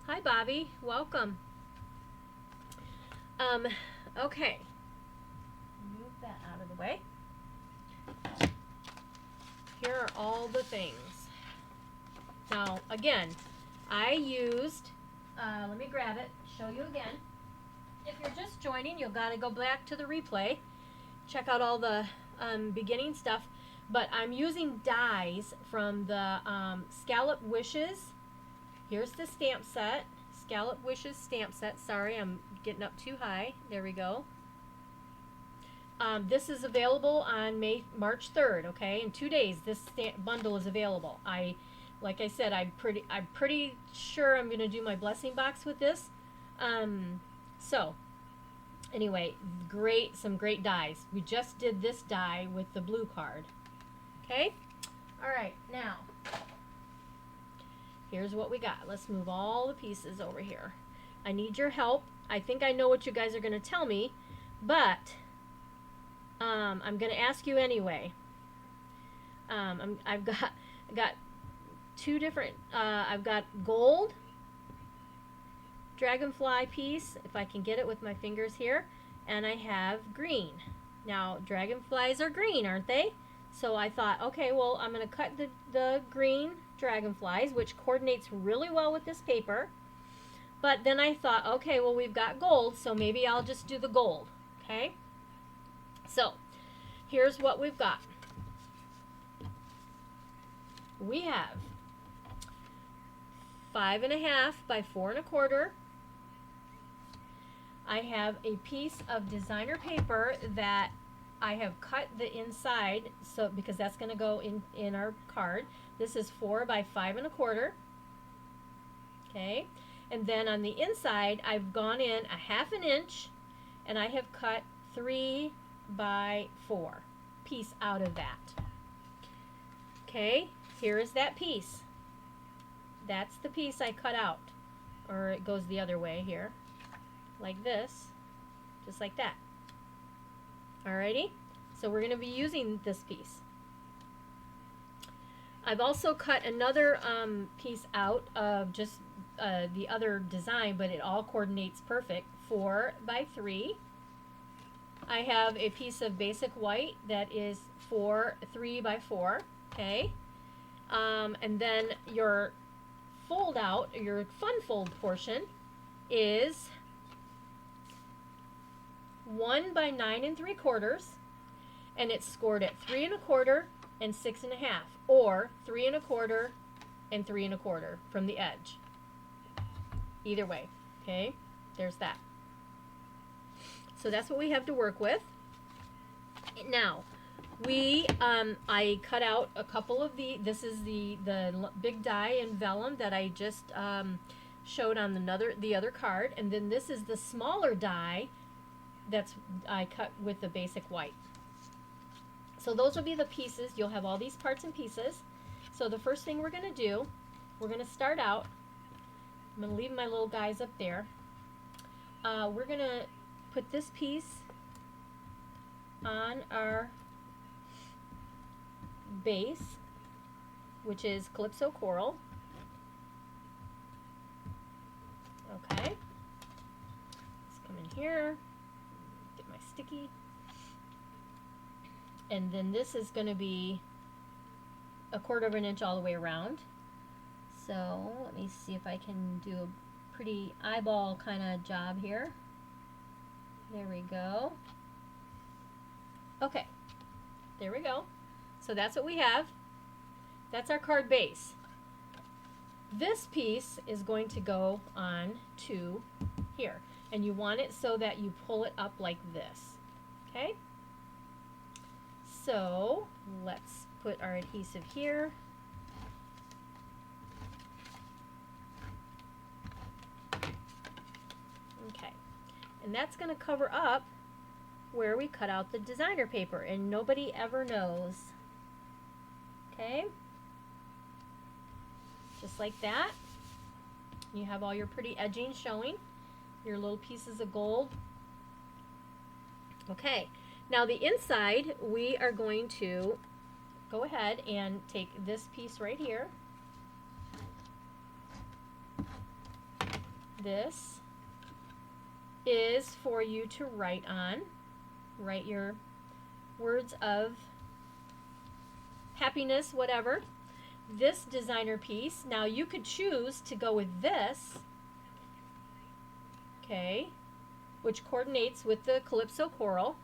Hi, Bobby. Welcome. Okay. Move that out of the way. Here are all the things. Now, again, I used, let me grab it, show you again. If you're just joining, you've got to go back to the replay. Check out all the beginning stuff. But I'm using dies from the Scallop Wishes. Here's the stamp set. Scallop Wishes stamp set. Sorry, I'm getting up too high. There we go. This is available on March 3rd, okay? In 2 days, this bundle is available. Like I said, I'm pretty sure I'm going to do my blessing box with this. So, anyway, some great dies. We just did this die with the blue card. Okay? All right, now, here's what we got. Let's move all the pieces over here. I need your help. I think I know what you guys are going to tell me, but I'm going to ask you anyway. I've got two different, I've got gold dragonfly piece, if I can get it with my fingers here, and I have green. Now, dragonflies are green, aren't they? So I thought, okay, well, I'm going to cut the green dragonflies, which coordinates really well with this paper. But then I thought, okay, well, we've got gold, so maybe I'll just do the gold, okay? So, here's what we've got. We have 5.5 by 4 1/4. I have a piece of designer paper that I have cut the inside, so because that's going to go in our card. This is 4 by 5 1/4. Okay, and then on the inside, I've gone in 1/2 inch, and I have cut 3 by 4 piece out of that. Okay, here is that piece. That's the piece I cut out, or it goes the other way here, like this, just like that. Alrighty, so we're going to be using this piece. I've also cut another piece out of just the other design, but it all coordinates perfect. 4 by 3. I have a piece of basic white that is 3 by 4. Okay, and then your fold out, your fun fold portion is 1 by 9 3/4, and it's scored at 3 1/4 and 6 1/2, or 3 1/4 and 3 1/4 from the edge. Either way, okay, there's that. So that's what we have to work with. Now, I cut out a couple of this is the big die in vellum that I just showed on the other card, and then this is the smaller die I cut with the basic white. So those will be the pieces. You'll have all these parts and pieces. So the first thing we're going to do, we're going to start out, I'm going to leave my little guys up there. We're going to put this piece on our base, which is Calypso Coral. Okay. Let's come in here, get my sticky. And then this is going to be 1/4 of an inch all the way around. So let me see if I can do a pretty eyeball kind of job here. There we go. Okay, there we go. So that's what we have. That's our card base. This piece is going to go on to here. And you want it so that you pull it up like this. Okay? So let's put our adhesive here. Okay. And that's going to cover up where we cut out the designer paper, and nobody ever knows. Okay? Just like that. You have all your pretty edging showing, your little pieces of gold. Okay, now the inside, we are going to go ahead and take this piece right here. This is for you to write on. Write your words of happiness, whatever. This designer piece, now you could choose to go with this, okay, which coordinates with the Calypso coral,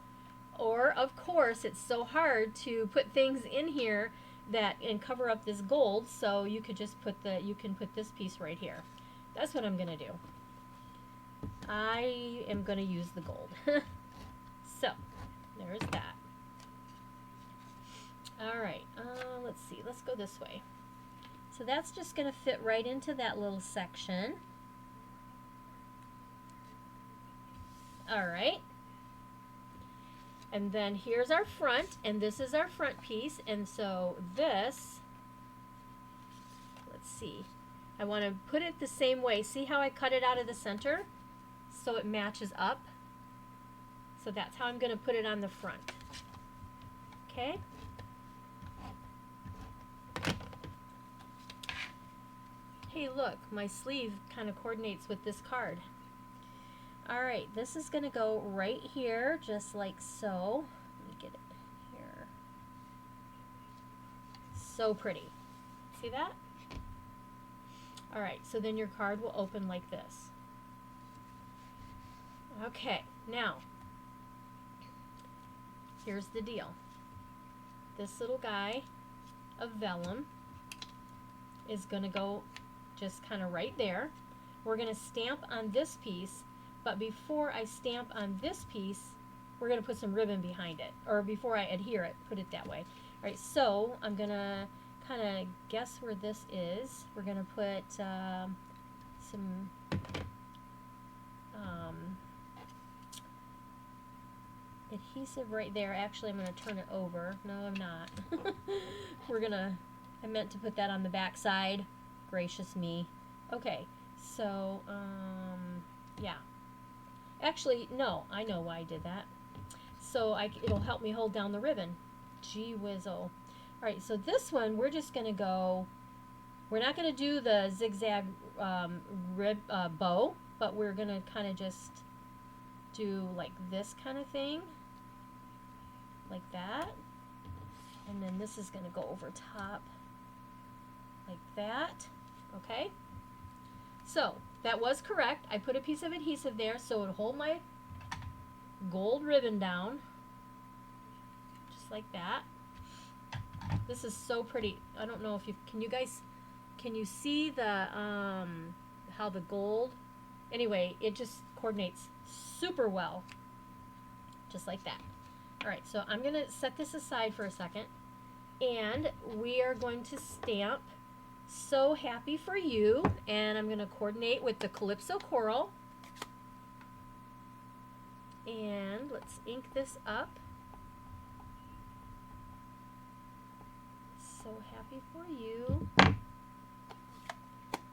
or of course it's so hard to put things in here that and cover up this gold, so you could just put you can put this piece right here. That's what I'm gonna do. I am gonna use the gold. So there's that. Alright, let's see, let's go this way. So that's just going to fit right into that little section. Alright. And then here's our front, and this is our front piece, and so this, let's see, I want to put it the same way. See how I cut it out of the center? So it matches up. So that's how I'm going to put it on the front. Okay? Hey, look, my sleeve kind of coordinates with this card. Alright, this is going to go right here, just like so. Let me get it here. So pretty. See that? Alright, so then your card will open like this. Okay, now, here's the deal. This little guy of vellum is going to go just kind of right there. We're going to stamp on this piece, but before I stamp on this piece, we're going to put some ribbon behind it, or before I adhere it, put it that way. All right, so I'm going to kind of guess where this is. We're going to put some adhesive right there. Actually, I'm going to turn it over. No, I'm not. I meant to put that on the back side. Gracious me. Okay, so, yeah. Actually, no, I know why I did that. So it'll help me hold down the ribbon. Gee whizzle. Alright, so this one, we're just going to go, we're not going to do the zigzag bow, but we're going to kind of just do like this kind of thing. Like that. And then this is going to go over top. Like that. Okay? So, that was correct. I put a piece of adhesive there so it would hold my gold ribbon down. Just like that. This is so pretty. I don't know if can you see the, how the gold, anyway, it just coordinates super well. Just like that. Alright, so I'm going to set this aside for a second. And we are going to stamp So Happy for You, and I'm going to coordinate with the Calypso Coral. And let's ink this up. So Happy for You.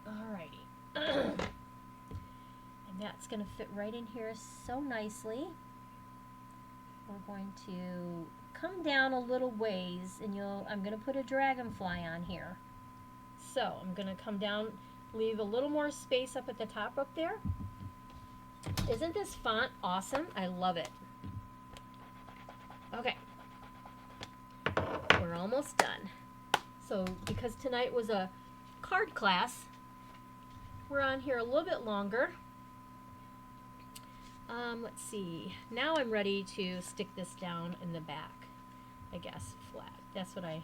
Alrighty. And that's going to fit right in here so nicely. We're going to come down a little ways, and I'm going to put a dragonfly on here. So I'm going to come down, leave a little more space up at the top up there. Isn't this font awesome? I love it. Okay. We're almost done. So because tonight was a card class, we're on here a little bit longer. Let's see. Now I'm ready to stick this down in the back, I guess, flat. That's what I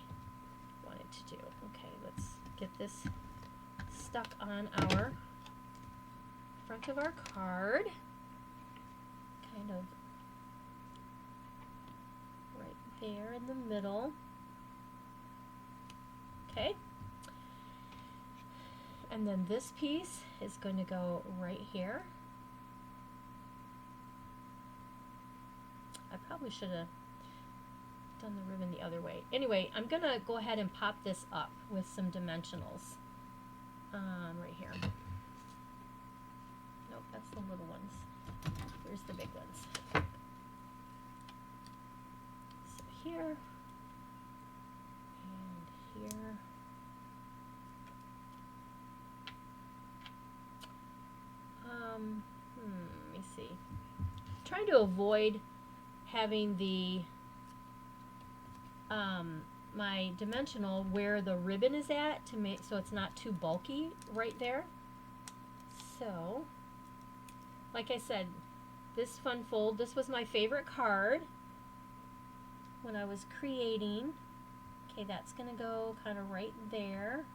wanted to do. Okay, let's get this stuck on our front of our card. Kind of right there in the middle. Okay. And then this piece is going to go right here. I probably should have done the ribbon the other way. Anyway, I'm going to go ahead and pop this up with some dimensionals right here. Nope, that's the little ones. Here's the big ones. So here and here. Let me see. I'm trying to avoid having the my dimensional where the ribbon is at to make so it's not too bulky right there. So, like I said, this fun fold, this was my favorite card when I was creating. Okay, that's gonna go kind of right there,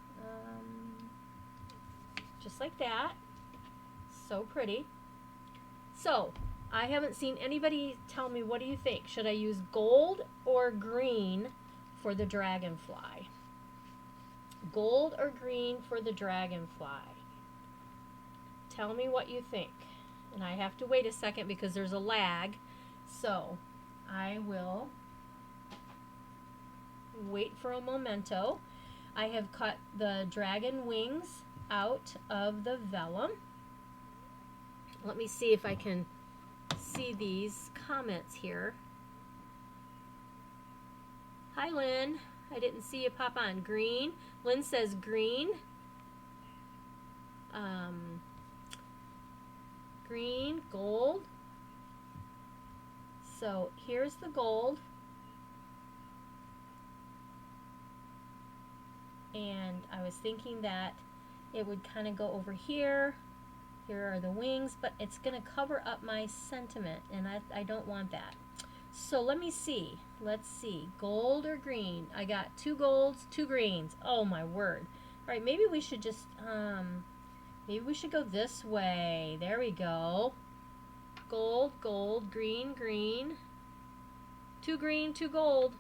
just like that. So pretty. So I haven't seen anybody tell me, what do you think? Should I use gold or green for the dragonfly? Gold or green for the dragonfly? Tell me what you think. And I have to wait a second because there's a lag. So I will wait for a momento. I have cut the dragon wings out of the vellum. Let me see if I can see these comments here. Hi, Lynn. I didn't see you pop on. Green. Lynn says green. Green, gold. So here's the gold. And I was thinking that it would kind of go over here. Here are the wings, but it's going to cover up my sentiment, and I don't want that. So let me see. Let's see. Gold or green? I got 2 golds, 2 greens. Oh my word. All right, maybe we should just, maybe we should go this way. There we go. Gold, gold, green, green. 2 green, 2 gold.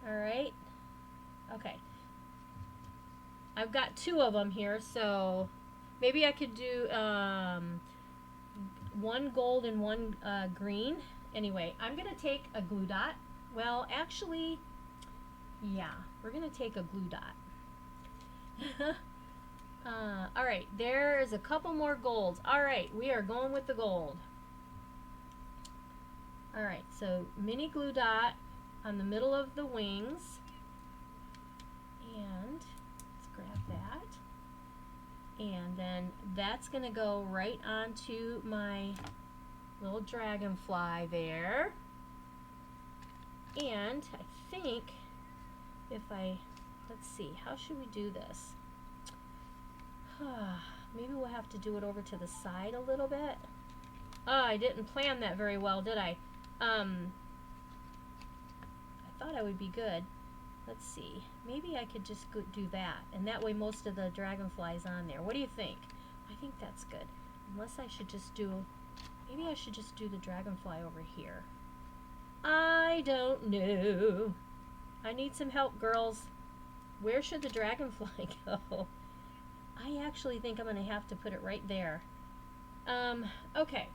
All right. Okay. I've got 2 of them here, so maybe I could do 1 gold and 1 green. Anyway, I'm going to take a glue dot. Well, actually, yeah, we're going to take a glue dot. All right, there's a couple more golds. All right, we are going with the gold. All right, so mini glue dot on the middle of the wings. And let's grab that. And then that's going to go right onto my little dragonfly there. And I think if let's see, how should we do this? Maybe we'll have to do it over to the side a little bit. Oh, I didn't plan that very well, did I? I thought I would be good. Let's see. Maybe I could just do that, and that way most of the dragonfly's on there. What do you think? I think that's good. Unless I should just do, maybe I should just do the dragonfly over here. I don't know. I need some help, girls. Where should the dragonfly go? I actually think I'm going to have to put it right there. Okay.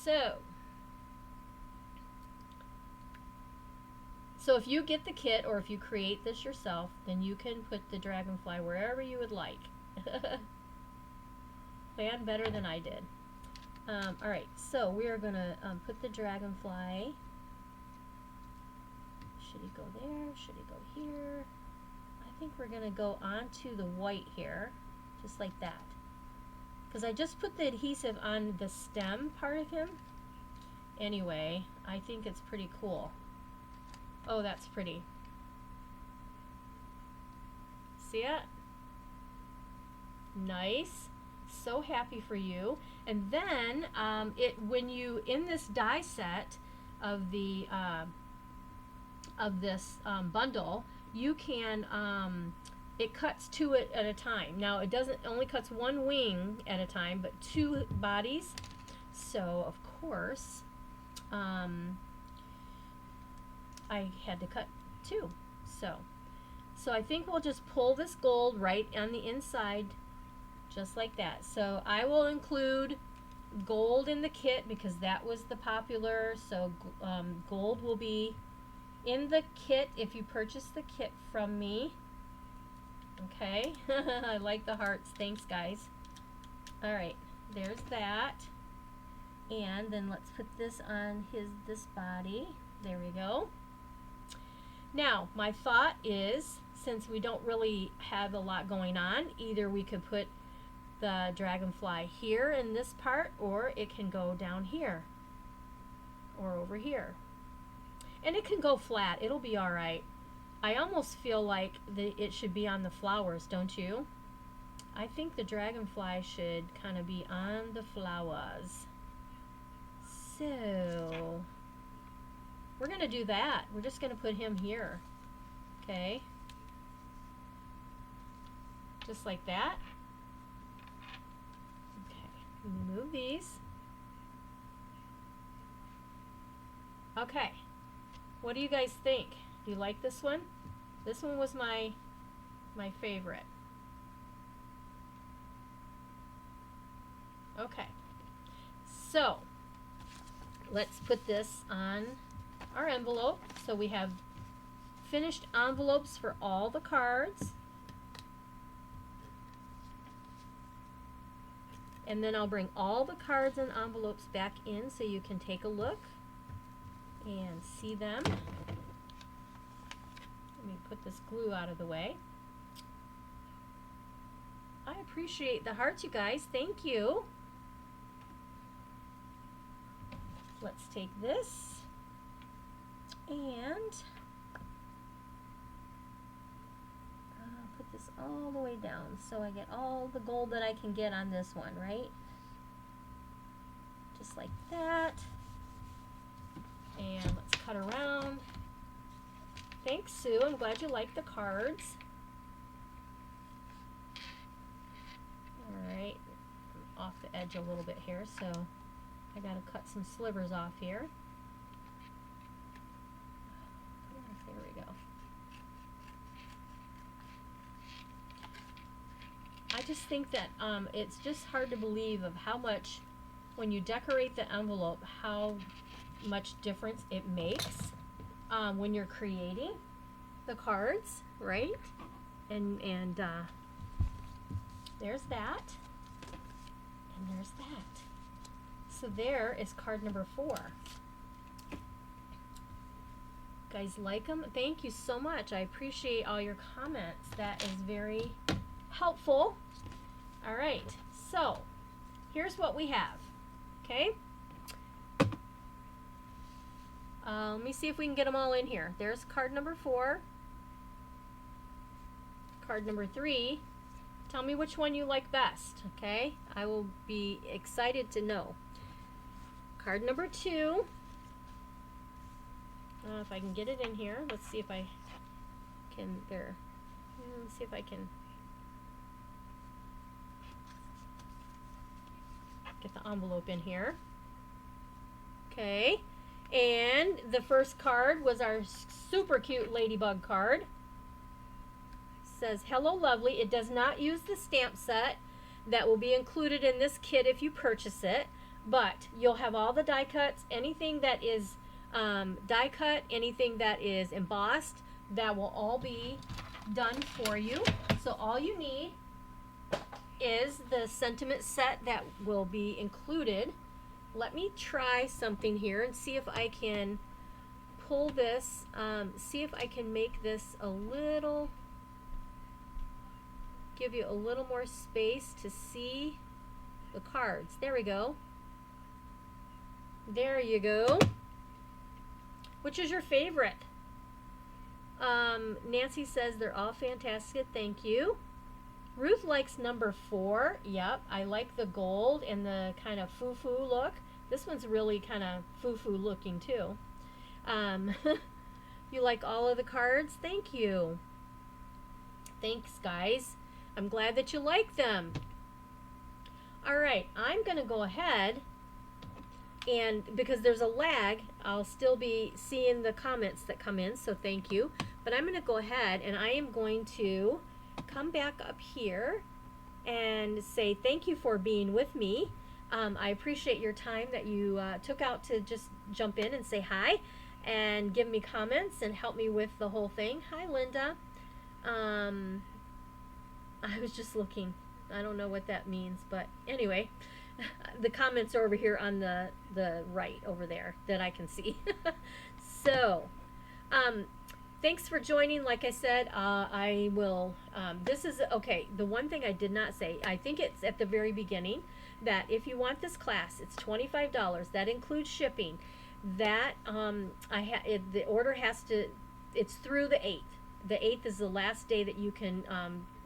So if you get the kit or if you create this yourself, then you can put the dragonfly wherever you would like. Plan better than I did. Alright, so we are going to put the dragonfly. Should he go there? Should he go here? I think we're going to go onto the white here, just like that. Because I just put the adhesive on the stem part of him. Anyway, I think it's pretty cool. Oh, that's pretty. See it? Nice. So happy for you. And then when you in this die set of the this bundle, you can it cuts two at a time. Now it only cuts one wing at a time, but two bodies. So of course I had to cut two. So I think we'll just pull this gold right on the inside, just like that. So I will include gold in the kit because that was the popular. So gold will be in the kit if you purchase the kit from me. Okay, I like the hearts. Thanks, guys. All right, there's that. And then let's put this on this body. There we go. Now, my thought is, since we don't really have a lot going on, either we could put the dragonfly here in this part, or it can go down here or over here. And it can go flat. It'll be all right. I almost feel like it should be on the flowers, don't you? I think the dragonfly should kind of be on the flowers. So we're going to do that. We're just going to put him here. Okay. Just like that. Okay. Move these. Okay. What do you guys think? Do you like this one? This one was my favorite. Okay. So let's put this on our envelope. So we have finished envelopes for all the cards. And then I'll bring all the cards and envelopes back in so you can take a look and see them. Let me put this glue out of the way. I appreciate the hearts, you guys. Thank you. Let's take this and put this all the way down so I get all the gold that I can get on this one, right? Just like that. And let's cut around. Thanks, Sue. I'm glad you like the cards. All right, I'm off the edge a little bit here, so I gotta cut some slivers off here. There we go. I just think that it's just hard to believe of how much, when you decorate the envelope, how much difference it makes when you're creating the cards, right? And there's that, and there's that. So there is card number 4. Guys, like them? Thank you so much. I appreciate all your comments. That is very helpful. All right, so here's what we have. Okay. Let me see if we can get them all in here. There's card number 4. Card number 3. Tell me which one you like best, okay? I will be excited to know. Card number 2. If I can get it in here. Let's see if I can, there. Let's see if I can get the envelope in here. Okay. And the first card was our super cute ladybug card. Says, hello lovely. It does not use the stamp set that will be included in this kit if you purchase it, but you'll have all the die cuts, anything that is die cut, anything that is embossed, that will all be done for you. So all you need is the sentiment set that will be included. Let me try something here and see if I can pull this, see if I can make this a little, give you a little more space to see the cards. There we go. There you go. Which is your favorite? Nancy says they're all fantastic. Thank you. Ruth likes number 4. Yep, I like the gold and the kind of foo-foo look. This one's really kind of foo-foo looking too. Um, you like all of the cards? Thank you. Thanks, guys. I'm glad that you like them. All right, I'm going to go ahead and because there's a lag, I'll still be seeing the comments that come in, so thank you. But I'm going to go ahead and I am going to come back up here and say thank you for being with me. I appreciate your time that you took out to just jump in and say hi and give me comments and help me with the whole thing. Hi, Linda. I was just looking. I don't know what that means, but anyway, the comments are over here on the right over there that I can see. So, thanks for joining. Like I said, I will, this is, okay, the one thing I did not say, I think it's at the very beginning, that if you want this class, it's $25. That includes shipping. That, the order has to, it's through the 8th. The 8th is the last day that you can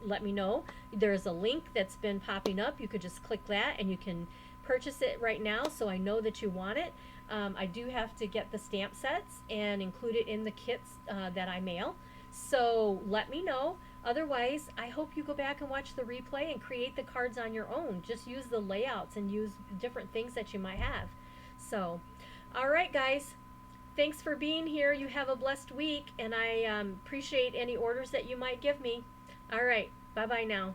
let me know. There's a link that's been popping up. You could just click that and you can purchase it right now, so I know that you want it. I do have to get the stamp sets and include it in the kits that I mail. So let me know. Otherwise, I hope you go back and watch the replay and create the cards on your own. Just use the layouts and use different things that you might have. So, all right, guys. Thanks for being here. You have a blessed week, and I appreciate any orders that you might give me. All right. Bye-bye now.